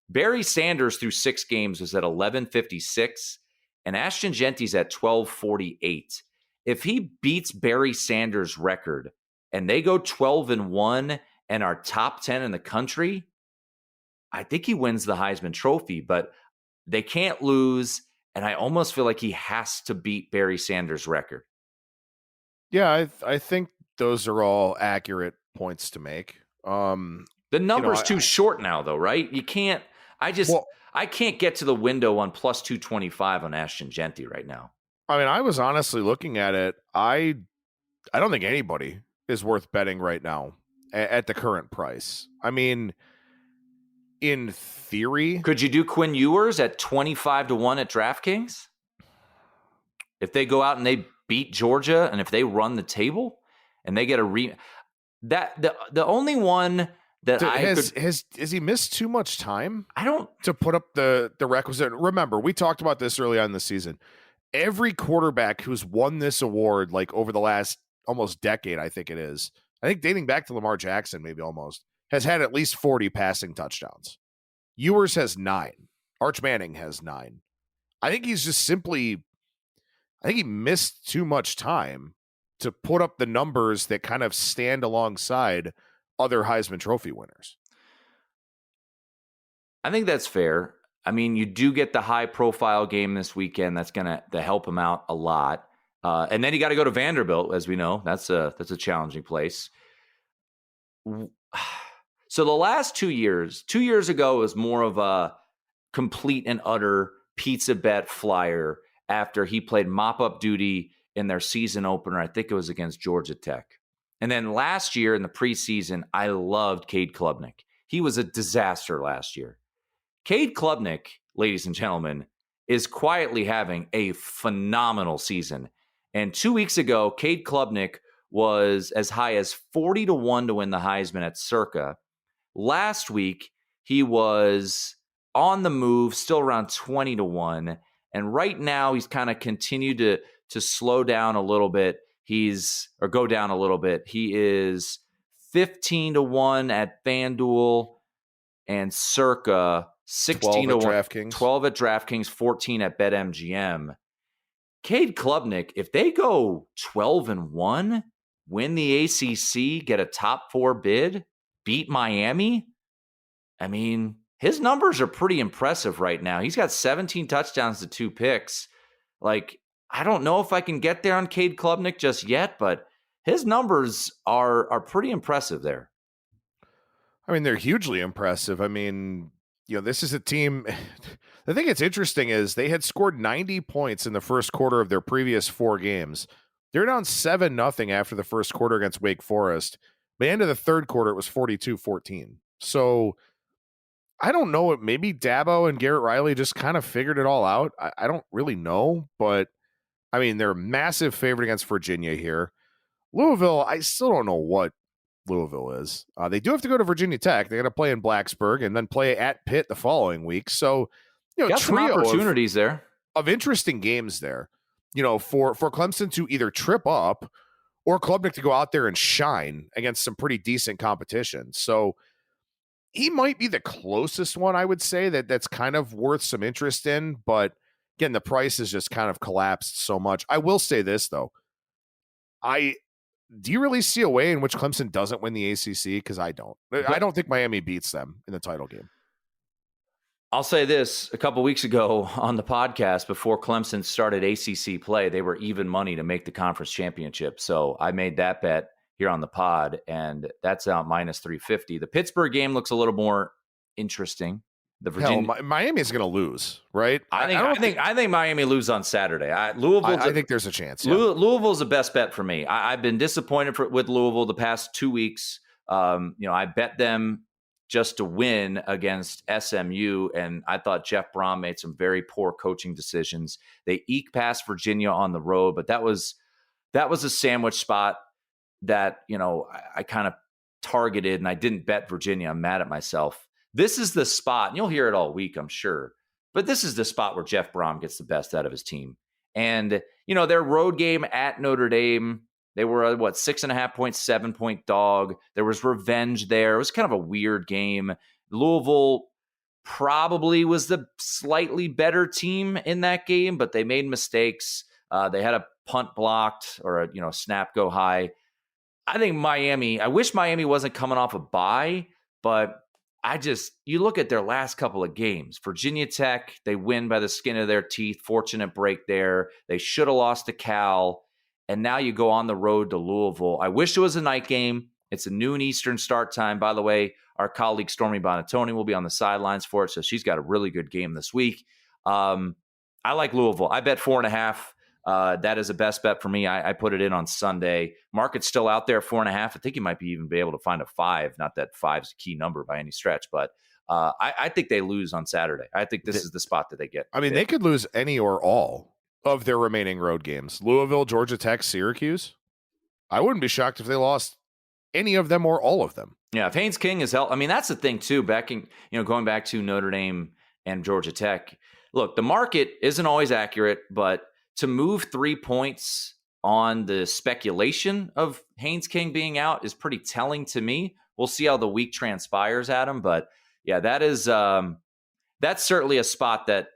Barry Sanders through 6 games was at 1156, and Ashton Jeanty's at 1248. If he beats Barry Sanders' record and they go 12-1 and are top 10 in the country, I think he wins the Heisman Trophy, but they can't lose, and I almost feel like he has to beat Barry Sanders' record. Yeah, I think those are all accurate points to make. The number's too short now, though, right? You can't. I can't get to the window on plus 225 on Ashton Jeanty right now. I mean, I was honestly looking at it. I don't think anybody is worth betting right now at the current price. I mean, in theory, could you do Quinn Ewers at 25-1 at DraftKings? If they go out and they beat Georgia, and if they run the table and they get a the only one that has he missed too much time? I don't to put up the requisite. Remember, we talked about this early on in the season. Every quarterback who's won this award, like over the last almost decade, I think dating back to Lamar Jackson, maybe almost, has had at least 40 passing touchdowns. Ewers has 9. Arch Manning has 9. I think he's just simply, I think he missed too much time to put up the numbers that kind of stand alongside other Heisman Trophy winners. I think that's fair. I mean, you do get the high-profile game this weekend. That's going to help him out a lot. And then you got to go to Vanderbilt, as we know. That's a challenging place. So the last 2 years, 2 years ago was more of a complete and utter pizza bet flyer after he played mop-up duty in their season opener. I think it was against Georgia Tech. And then last year in the preseason, I loved Cade Klubnik. He was a disaster last year. Cade Klubnik, ladies and gentlemen, is quietly having a phenomenal season. And 2 weeks ago, Cade Klubnik was as high as 40-1 to win the Heisman at Circa. Last week, he was on the move, still around 20-1. And right now, he's kind of continued to slow down a little bit. Go down a little bit. He is 15-1 at FanDuel and Circa, 16-1, 12 at DraftKings, 14 at BetMGM. Cade Klubnik, if they go 12-1, win the ACC, get a top 4 bid, beat Miami, I mean, his numbers are pretty impressive right now. He's got 17 touchdowns to 2 picks. Like, I don't know if I can get there on Cade Klubnik just yet, but his numbers are pretty impressive there. I mean, they're hugely impressive. I mean, this is a team. The thing that's interesting is they had scored 90 points in the first quarter of their previous 4 games. They're down 7-0 after the first quarter against Wake Forest. By the end of the third quarter, it was 42-14. So I don't know. Maybe Dabo and Garrett Riley just kind of figured it all out. I don't really know, but I mean, they're a massive favorite against Virginia here. Louisville, I still don't know what Louisville is. They do have to go to Virginia Tech. They got to play in Blacksburg and then play at Pitt the following week. So, got some opportunities there of interesting games there. For Clemson to either trip up or Klubnik to go out there and shine against some pretty decent competition. So he might be the closest one, I would say, that's kind of worth some interest in. But again, the price has just kind of collapsed so much. I will say this, though. Do you really see a way in which Clemson doesn't win the ACC? Because I don't. I don't think Miami beats them in the title game. I'll say this. A couple weeks ago on the podcast, before Clemson started ACC play, they were even money to make the conference championship. So I made that bet here on the pod, and that's out minus 350. The Pittsburgh game looks a little more interesting. The Virginia Miami is going to lose, right? I think Miami lose on Saturday. I think there's a chance. Yeah. Louisville's the best bet for me. I've been disappointed with Louisville the past 2 weeks. I bet them just to win against SMU, and I thought Jeff Brom made some very poor coaching decisions. They eke past Virginia on the road, but that was a sandwich spot that I kind of targeted, and I didn't bet Virginia. I'm mad at myself. This is the spot, and you'll hear it all week, I'm sure, but this is the spot where Jeff Brom gets the best out of his team. And, their road game at Notre Dame, they were a 6.5 point, 7 point dog. There was revenge there. It was kind of a weird game. Louisville probably was the slightly better team in that game, but they made mistakes. They had a punt blocked or a snap go high. I wish Miami wasn't coming off a bye, but you look at their last couple of games. Virginia Tech, they win by the skin of their teeth. Fortunate break there. They should have lost to Cal. And now you go on the road to Louisville. I wish it was a night game. It's a noon Eastern start time. By the way, our colleague Stormy Bonatoni will be on the sidelines for it, so she's got a really good game this week. I like Louisville. I bet 4.5. That is a best bet for me. I put it in on Sunday. Market's still out there, 4.5. I think you might even be able to find a 5. Not that 5's a key number by any stretch, but I think they lose on Saturday. I think this is the spot that they get. I mean, they could lose any or all of their remaining road games. Louisville, Georgia Tech, Syracuse. I wouldn't be shocked if they lost any of them or all of them. Yeah, if Haynes King is held. I mean, that's the thing too. Going back to Notre Dame and Georgia Tech. Look, the market isn't always accurate, but to move 3 points on the speculation of Haynes King being out is pretty telling to me. We'll see how the week transpires, Adam. But yeah, that's certainly a spot that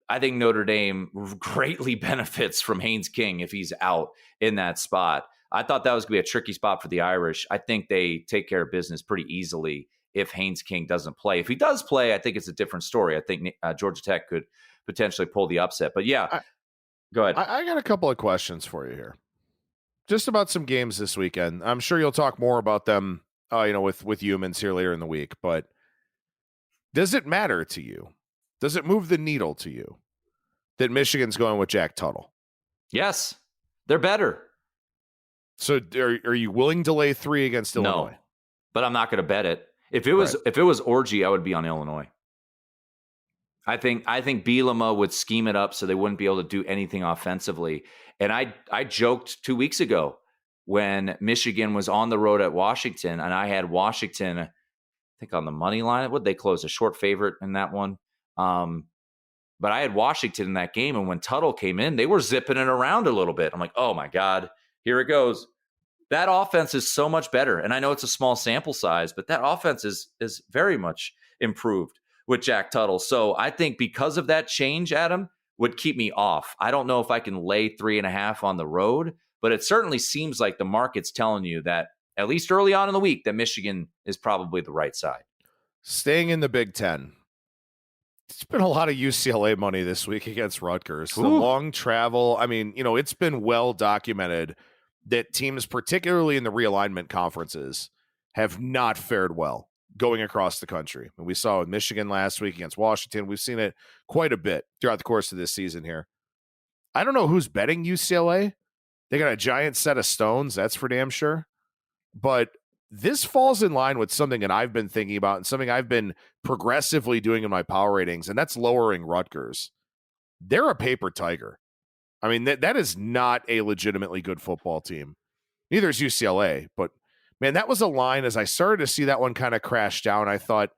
I think Notre Dame greatly benefits from Haynes King if he's out in that spot. I thought that was going to be a tricky spot for the Irish. I think they take care of business pretty easily if Haynes King doesn't play. If he does play, I think it's a different story. I think Georgia Tech could potentially pull the upset. But yeah, go ahead. I got a couple of questions for you here. Just about some games this weekend. I'm sure you'll talk more about them, with humans here later in the week. But does it matter to you? Does it move the needle to you that Michigan's going with Jack Tuttle? Yes, they're better. So are you willing to lay 3 against Illinois? No, but I'm not going to bet it. If it was orgy, I would be on Illinois. I think Bielema would scheme it up so they wouldn't be able to do anything offensively. And I joked 2 weeks ago when Michigan was on the road at Washington, and I had Washington, I think, on the money line. Would they close a short favorite in that one? But I had Washington in that game, and when Tuttle came in, they were zipping it around a little bit. I'm like, oh my God, here it goes. That offense is so much better. And I know it's a small sample size, but that offense is very much improved with Jack Tuttle. So I think because of that change, Adam, would keep me off. I don't know if I can lay 3.5 on the road, but it certainly seems like the market's telling you that, at least early on in the week, that Michigan is probably the right side. Staying in the Big Ten. It's been a lot of UCLA money this week against Rutgers. Ooh. The long travel. I mean, it's been well documented that teams, particularly in the realignment conferences, have not fared well going across the country. And we saw with Michigan last week against Washington. We've seen it quite a bit throughout the course of this season here. I don't know who's betting UCLA. They got a giant set of stones, that's for damn sure. But this falls in line with something that I've been thinking about and something I've been progressively doing in my power ratings, and that's lowering Rutgers. They're a paper tiger. I mean, that is not a legitimately good football team. Neither is UCLA, but man, that was a line as I started to see that one kind of crash down. I thought,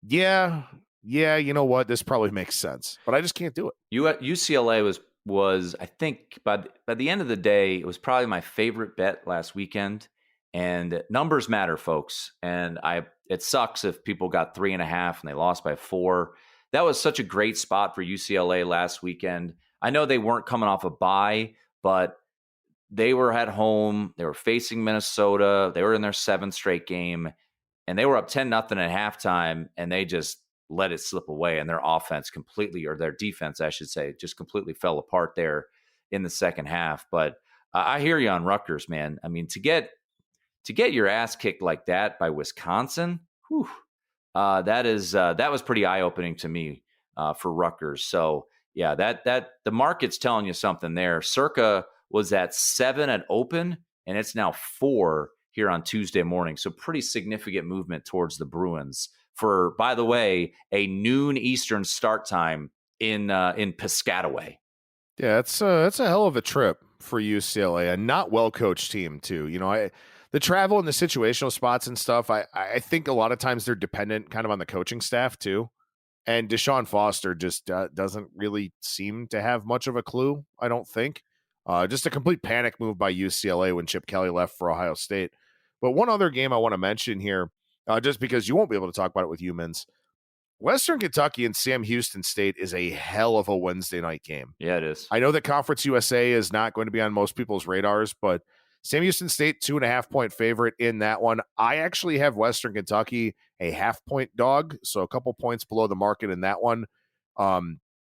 yeah, you know what? This probably makes sense, but I just can't do it. UCLA was I think by the end of the day, it was probably my favorite bet last weekend. And numbers matter, folks. And it sucks if people got 3.5 and they lost by 4. That was such a great spot for UCLA last weekend. I know they weren't coming off a bye, but they were at home. They were facing Minnesota. They were in their 7th straight game, and they were up 10-0 at halftime, and they just let it slip away. And their offense completely, or their defense, I should say, just completely fell apart there in the second half. But I hear you on Rutgers, man. I mean, to get your ass kicked like that by Wisconsin, that was pretty eye-opening to me for Rutgers. So yeah, that the market's telling you something there. Circa was at 7 at open, and it's now 4 here on Tuesday morning. So pretty significant movement towards the Bruins for, by the way, a noon Eastern start time in Piscataway. Yeah, it's a hell of a trip for UCLA, a not well-coached team too. The travel and the situational spots and stuff, I think a lot of times they're dependent kind of on the coaching staff too. And Deshaun Foster just doesn't really seem to have much of a clue, I don't think. Just a complete panic move by UCLA when Chip Kelly left for Ohio State. But one other game I want to mention here, just because you won't be able to talk about it with humans, Western Kentucky and Sam Houston State is a hell of a Wednesday night game. Yeah, it is. I know that Conference USA is not going to be on most people's radars, but Sam Houston State, 2.5-point favorite in that one. I actually have Western Kentucky a 0.5-point dog, so a couple points below the market in that one.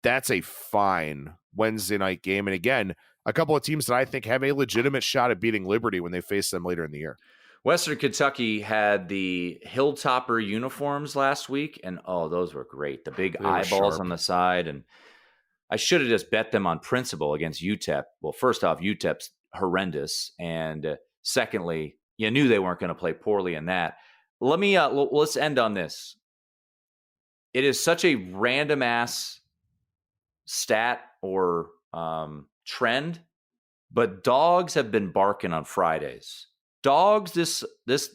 That's a fine Wednesday night game. And again, a couple of teams that I think have a legitimate shot at beating Liberty when they face them later in the year. Western Kentucky had the Hilltopper uniforms last week, and those were great. The big eyeballs on the side, and I should have just bet them on principle against UTEP. Well, first off, UTEP's horrendous, and secondly, you knew they weren't going to play poorly in that. Let's end on this. It is such a random ass stat or trend, but dogs have been barking on Fridays. Dogs this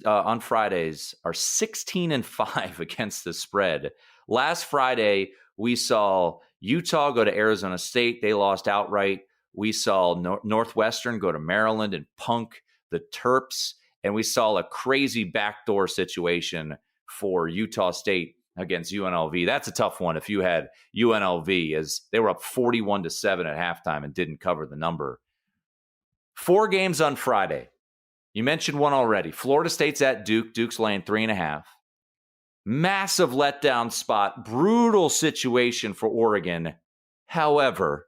on Fridays are 16-5 against the spread. Last Friday, we saw Utah go to Arizona State. They lost outright. We saw Northwestern go to Maryland and punk the Terps. And we saw a crazy backdoor situation for Utah State against UNLV. That's a tough one if you had UNLV, as they were up 41-7 at halftime and didn't cover the number. 4 games on Friday. You mentioned one already. Florida State's at Duke. Duke's laying 3.5. Massive letdown spot. Brutal situation for Oregon. However,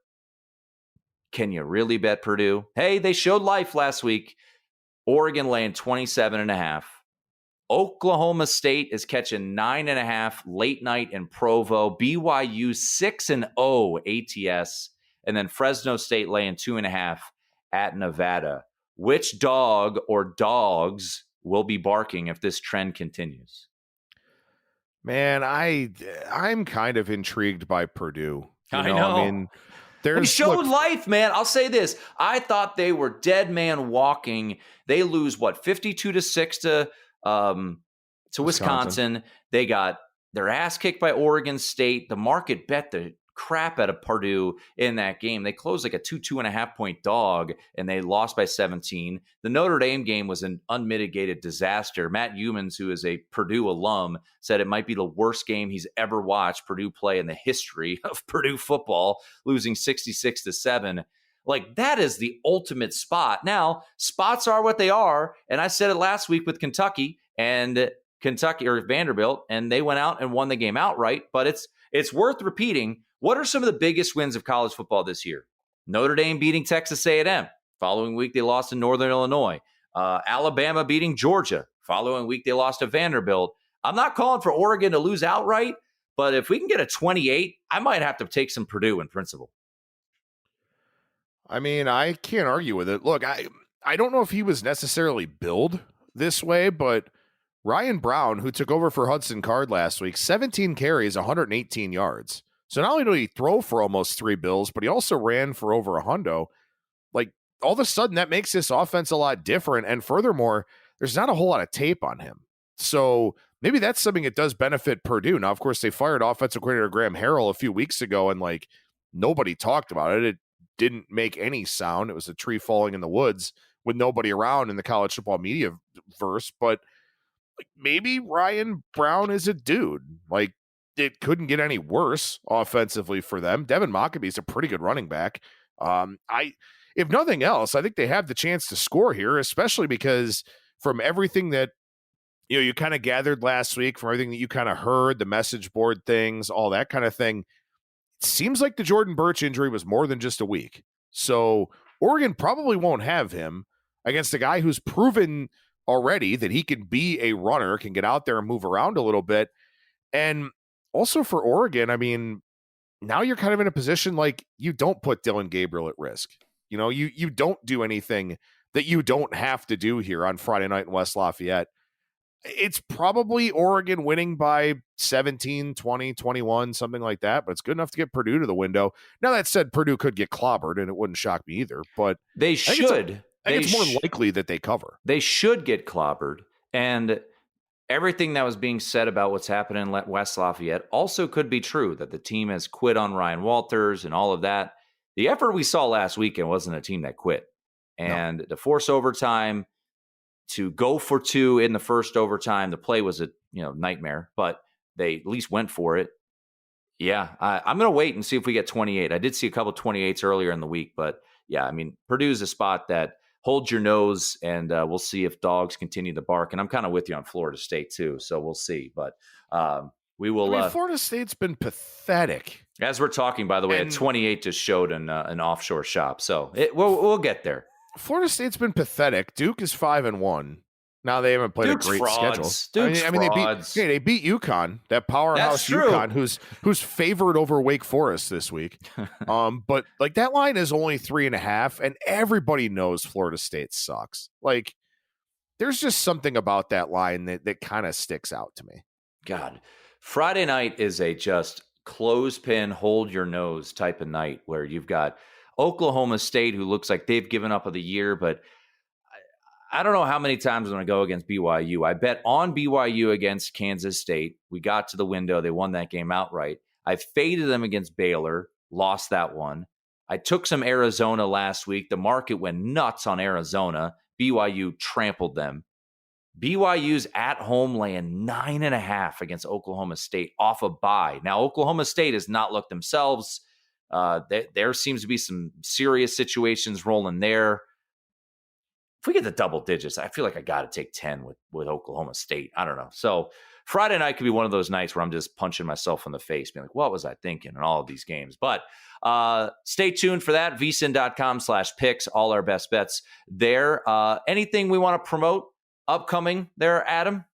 can you really bet Purdue? Hey, they showed life last week. Oregon laying 27.5. Oklahoma State is catching 9.5 late night in Provo. BYU 6-0 ATS. And then Fresno State laying 2.5 at Nevada. Which dog or dogs will be barking if this trend continues? Man, I'm kind of intrigued by Purdue. I know. I mean, They showed life, man. I'll say this. I thought they were dead man walking. They lose, 52-6 to Wisconsin. They got their ass kicked by Oregon State. The market bet the crap out of Purdue in that game. They closed like a 2.5 point dog, and they lost by 17. The Notre Dame game was an unmitigated disaster. Matt Humans, who is a Purdue alum, said it might be the worst game he's ever watched Purdue play in the history of Purdue football, losing 66-7. Like, that is the ultimate spot. Now, spots are what they are, and I said it last week with Kentucky or Vanderbilt, and they went out and won the game outright, but it's worth repeating. What are some of the biggest wins of college football this year? Notre Dame beating Texas A&M. Following week, they lost to Northern Illinois. Alabama beating Georgia. Following week, they lost to Vanderbilt. I'm not calling for Oregon to lose outright, but if we can get a 28, I might have to take some Purdue in principle. I mean, I can't argue with it. Look, I don't know if he was necessarily billed this way, but Ryan Brown, who took over for Hudson Card last week, 17 carries, 118 yards. So not only did he throw for almost 3 bills, but he also ran for over a hundo. Like, all of a sudden, that makes this offense a lot different. And furthermore, there's not a whole lot of tape on him. So maybe that's something that does benefit Purdue. Now, of course, they fired offensive coordinator Graham Harrell a few weeks ago, and like nobody talked about it. It didn't make any sound. It was a tree falling in the woods with nobody around in the college football media verse. But like, maybe Ryan Brown is a dude. Like, it couldn't get any worse offensively for them. Devin Mockabee is a pretty good running back. If nothing else, I think they have the chance to score here, especially because from everything that you kind of gathered last week, from everything that you kind of heard, the message board things, all that kind of thing, it seems like the Jordan Birch injury was more than just a week. So Oregon probably won't have him against a guy who's proven already that he can be a runner, can get out there and move around a little bit. And also for Oregon, I mean, now you're kind of in a position like you don't put Dylan Gabriel at risk. You don't do anything that you don't have to do here on Friday night in West Lafayette. It's probably Oregon winning by 17, 20, 21, something like that, but it's good enough to get Purdue to the window. Now, that said, Purdue could get clobbered, and it wouldn't shock me either, but they should. I think it's more likely that they cover. They should get clobbered, and everything that was being said about what's happening in West Lafayette also could be true, that the team has quit on Ryan Walters and all of that. The effort we saw last weekend wasn't a team that quit. And to force overtime, to go for 2 in the first overtime, the play was a nightmare, but they at least went for it. Yeah, I'm going to wait and see if we get 28. I did see a couple 28s earlier in the week, but yeah, I mean, Purdue's a spot that hold your nose, and we'll see if dogs continue to bark. And I'm kind of with you on Florida State too, so we'll see. But we will. I mean, Florida State's been pathetic. As we're talking, by the way, at 28 just showed an offshore shop, so we'll get there. Florida State's been pathetic. Duke is 5-1. Now they haven't played Duke's a great frauds. schedule. Duke's frauds. They beat UConn, that powerhouse UConn, who's favored over Wake Forest this week. But like that line is only 3.5, and everybody knows Florida State sucks. Like, there's just something about that line that kind of sticks out to me. God, Friday night is a just clothespin, hold your nose type of night where you've got Oklahoma State, who looks like they've given up of the year, but I don't know how many times I'm going to go against BYU. I bet on BYU against Kansas State. We got to the window. They won that game outright. I faded them against Baylor, lost that one. I took some Arizona last week. The market went nuts on Arizona. BYU trampled them. BYU's at home laying 9.5 against Oklahoma State off a bye. Now, Oklahoma State has not looked themselves. There seems to be some serious situations rolling there. If we get the double digits, I feel like I got to take 10 with Oklahoma State. I don't know. So Friday night could be one of those nights where I'm just punching myself in the face, being like, what was I thinking in all of these games? But stay tuned for that. vsin.com/picks, all our best bets there. Anything we want to promote upcoming there, Adam?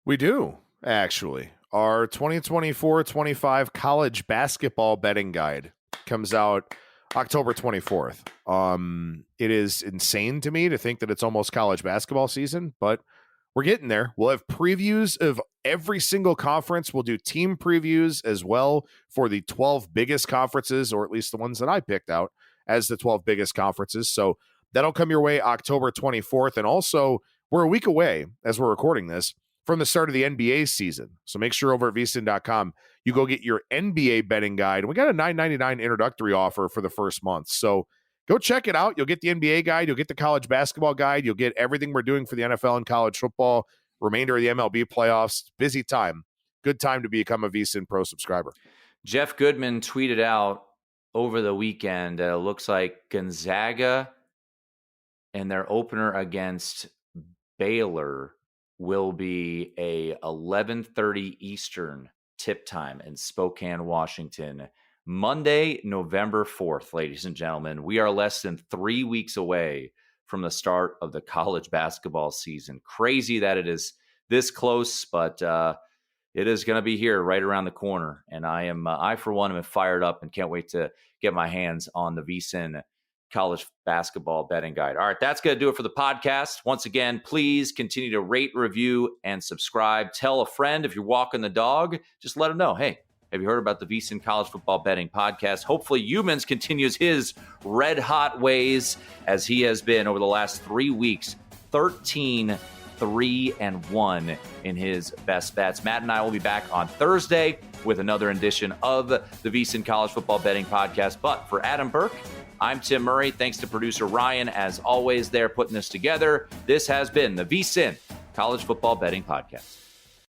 We do, actually. Our 2024-25 college basketball betting guide comes out October 24th. It is insane to me to think that it's almost college basketball season, but we're getting there. We'll have previews of every single conference. We'll do team previews as well for the 12 biggest conferences, or at least the ones that I picked out as the 12 biggest conferences. So that'll come your way October 24th. And also, we're a week away as we're recording this from the start of the NBA season. So make sure over at vsin.com, you go get your NBA betting guide. We got a $9.99 introductory offer for the first month. So go check it out. You'll get the NBA guide. You'll get the college basketball guide. You'll get everything we're doing for the NFL and college football, remainder of the MLB playoffs. Busy time. Good time to become a VSiN Pro subscriber. Jeff Goodman tweeted out over the weekend, it looks like Gonzaga and their opener against Baylor will be a 11:30 Eastern tip time in Spokane, Washington. Monday, November 4th, ladies and gentlemen. We are less than 3 weeks away from the start of the college basketball season. Crazy that it is this close, but it is going to be here right around the corner. And I for one, am fired up and can't wait to get my hands on the VSiN college basketball betting guide. All right, that's going to do it for the podcast. Once again, please continue to rate, review, and subscribe. Tell a friend if you're walking the dog. Just let them know, hey, have you heard about the VSiN College Football Betting Podcast? Hopefully, Humans continues his red-hot ways as he has been over the last 3 weeks, 13-3-1 in his best bets. Matt and I will be back on Thursday with another edition of the VSiN College Football Betting Podcast. But for Adam Burke, I'm Tim Murray. Thanks to producer Ryan, as always, there putting this together. This has been the VSiN College Football Betting Podcast.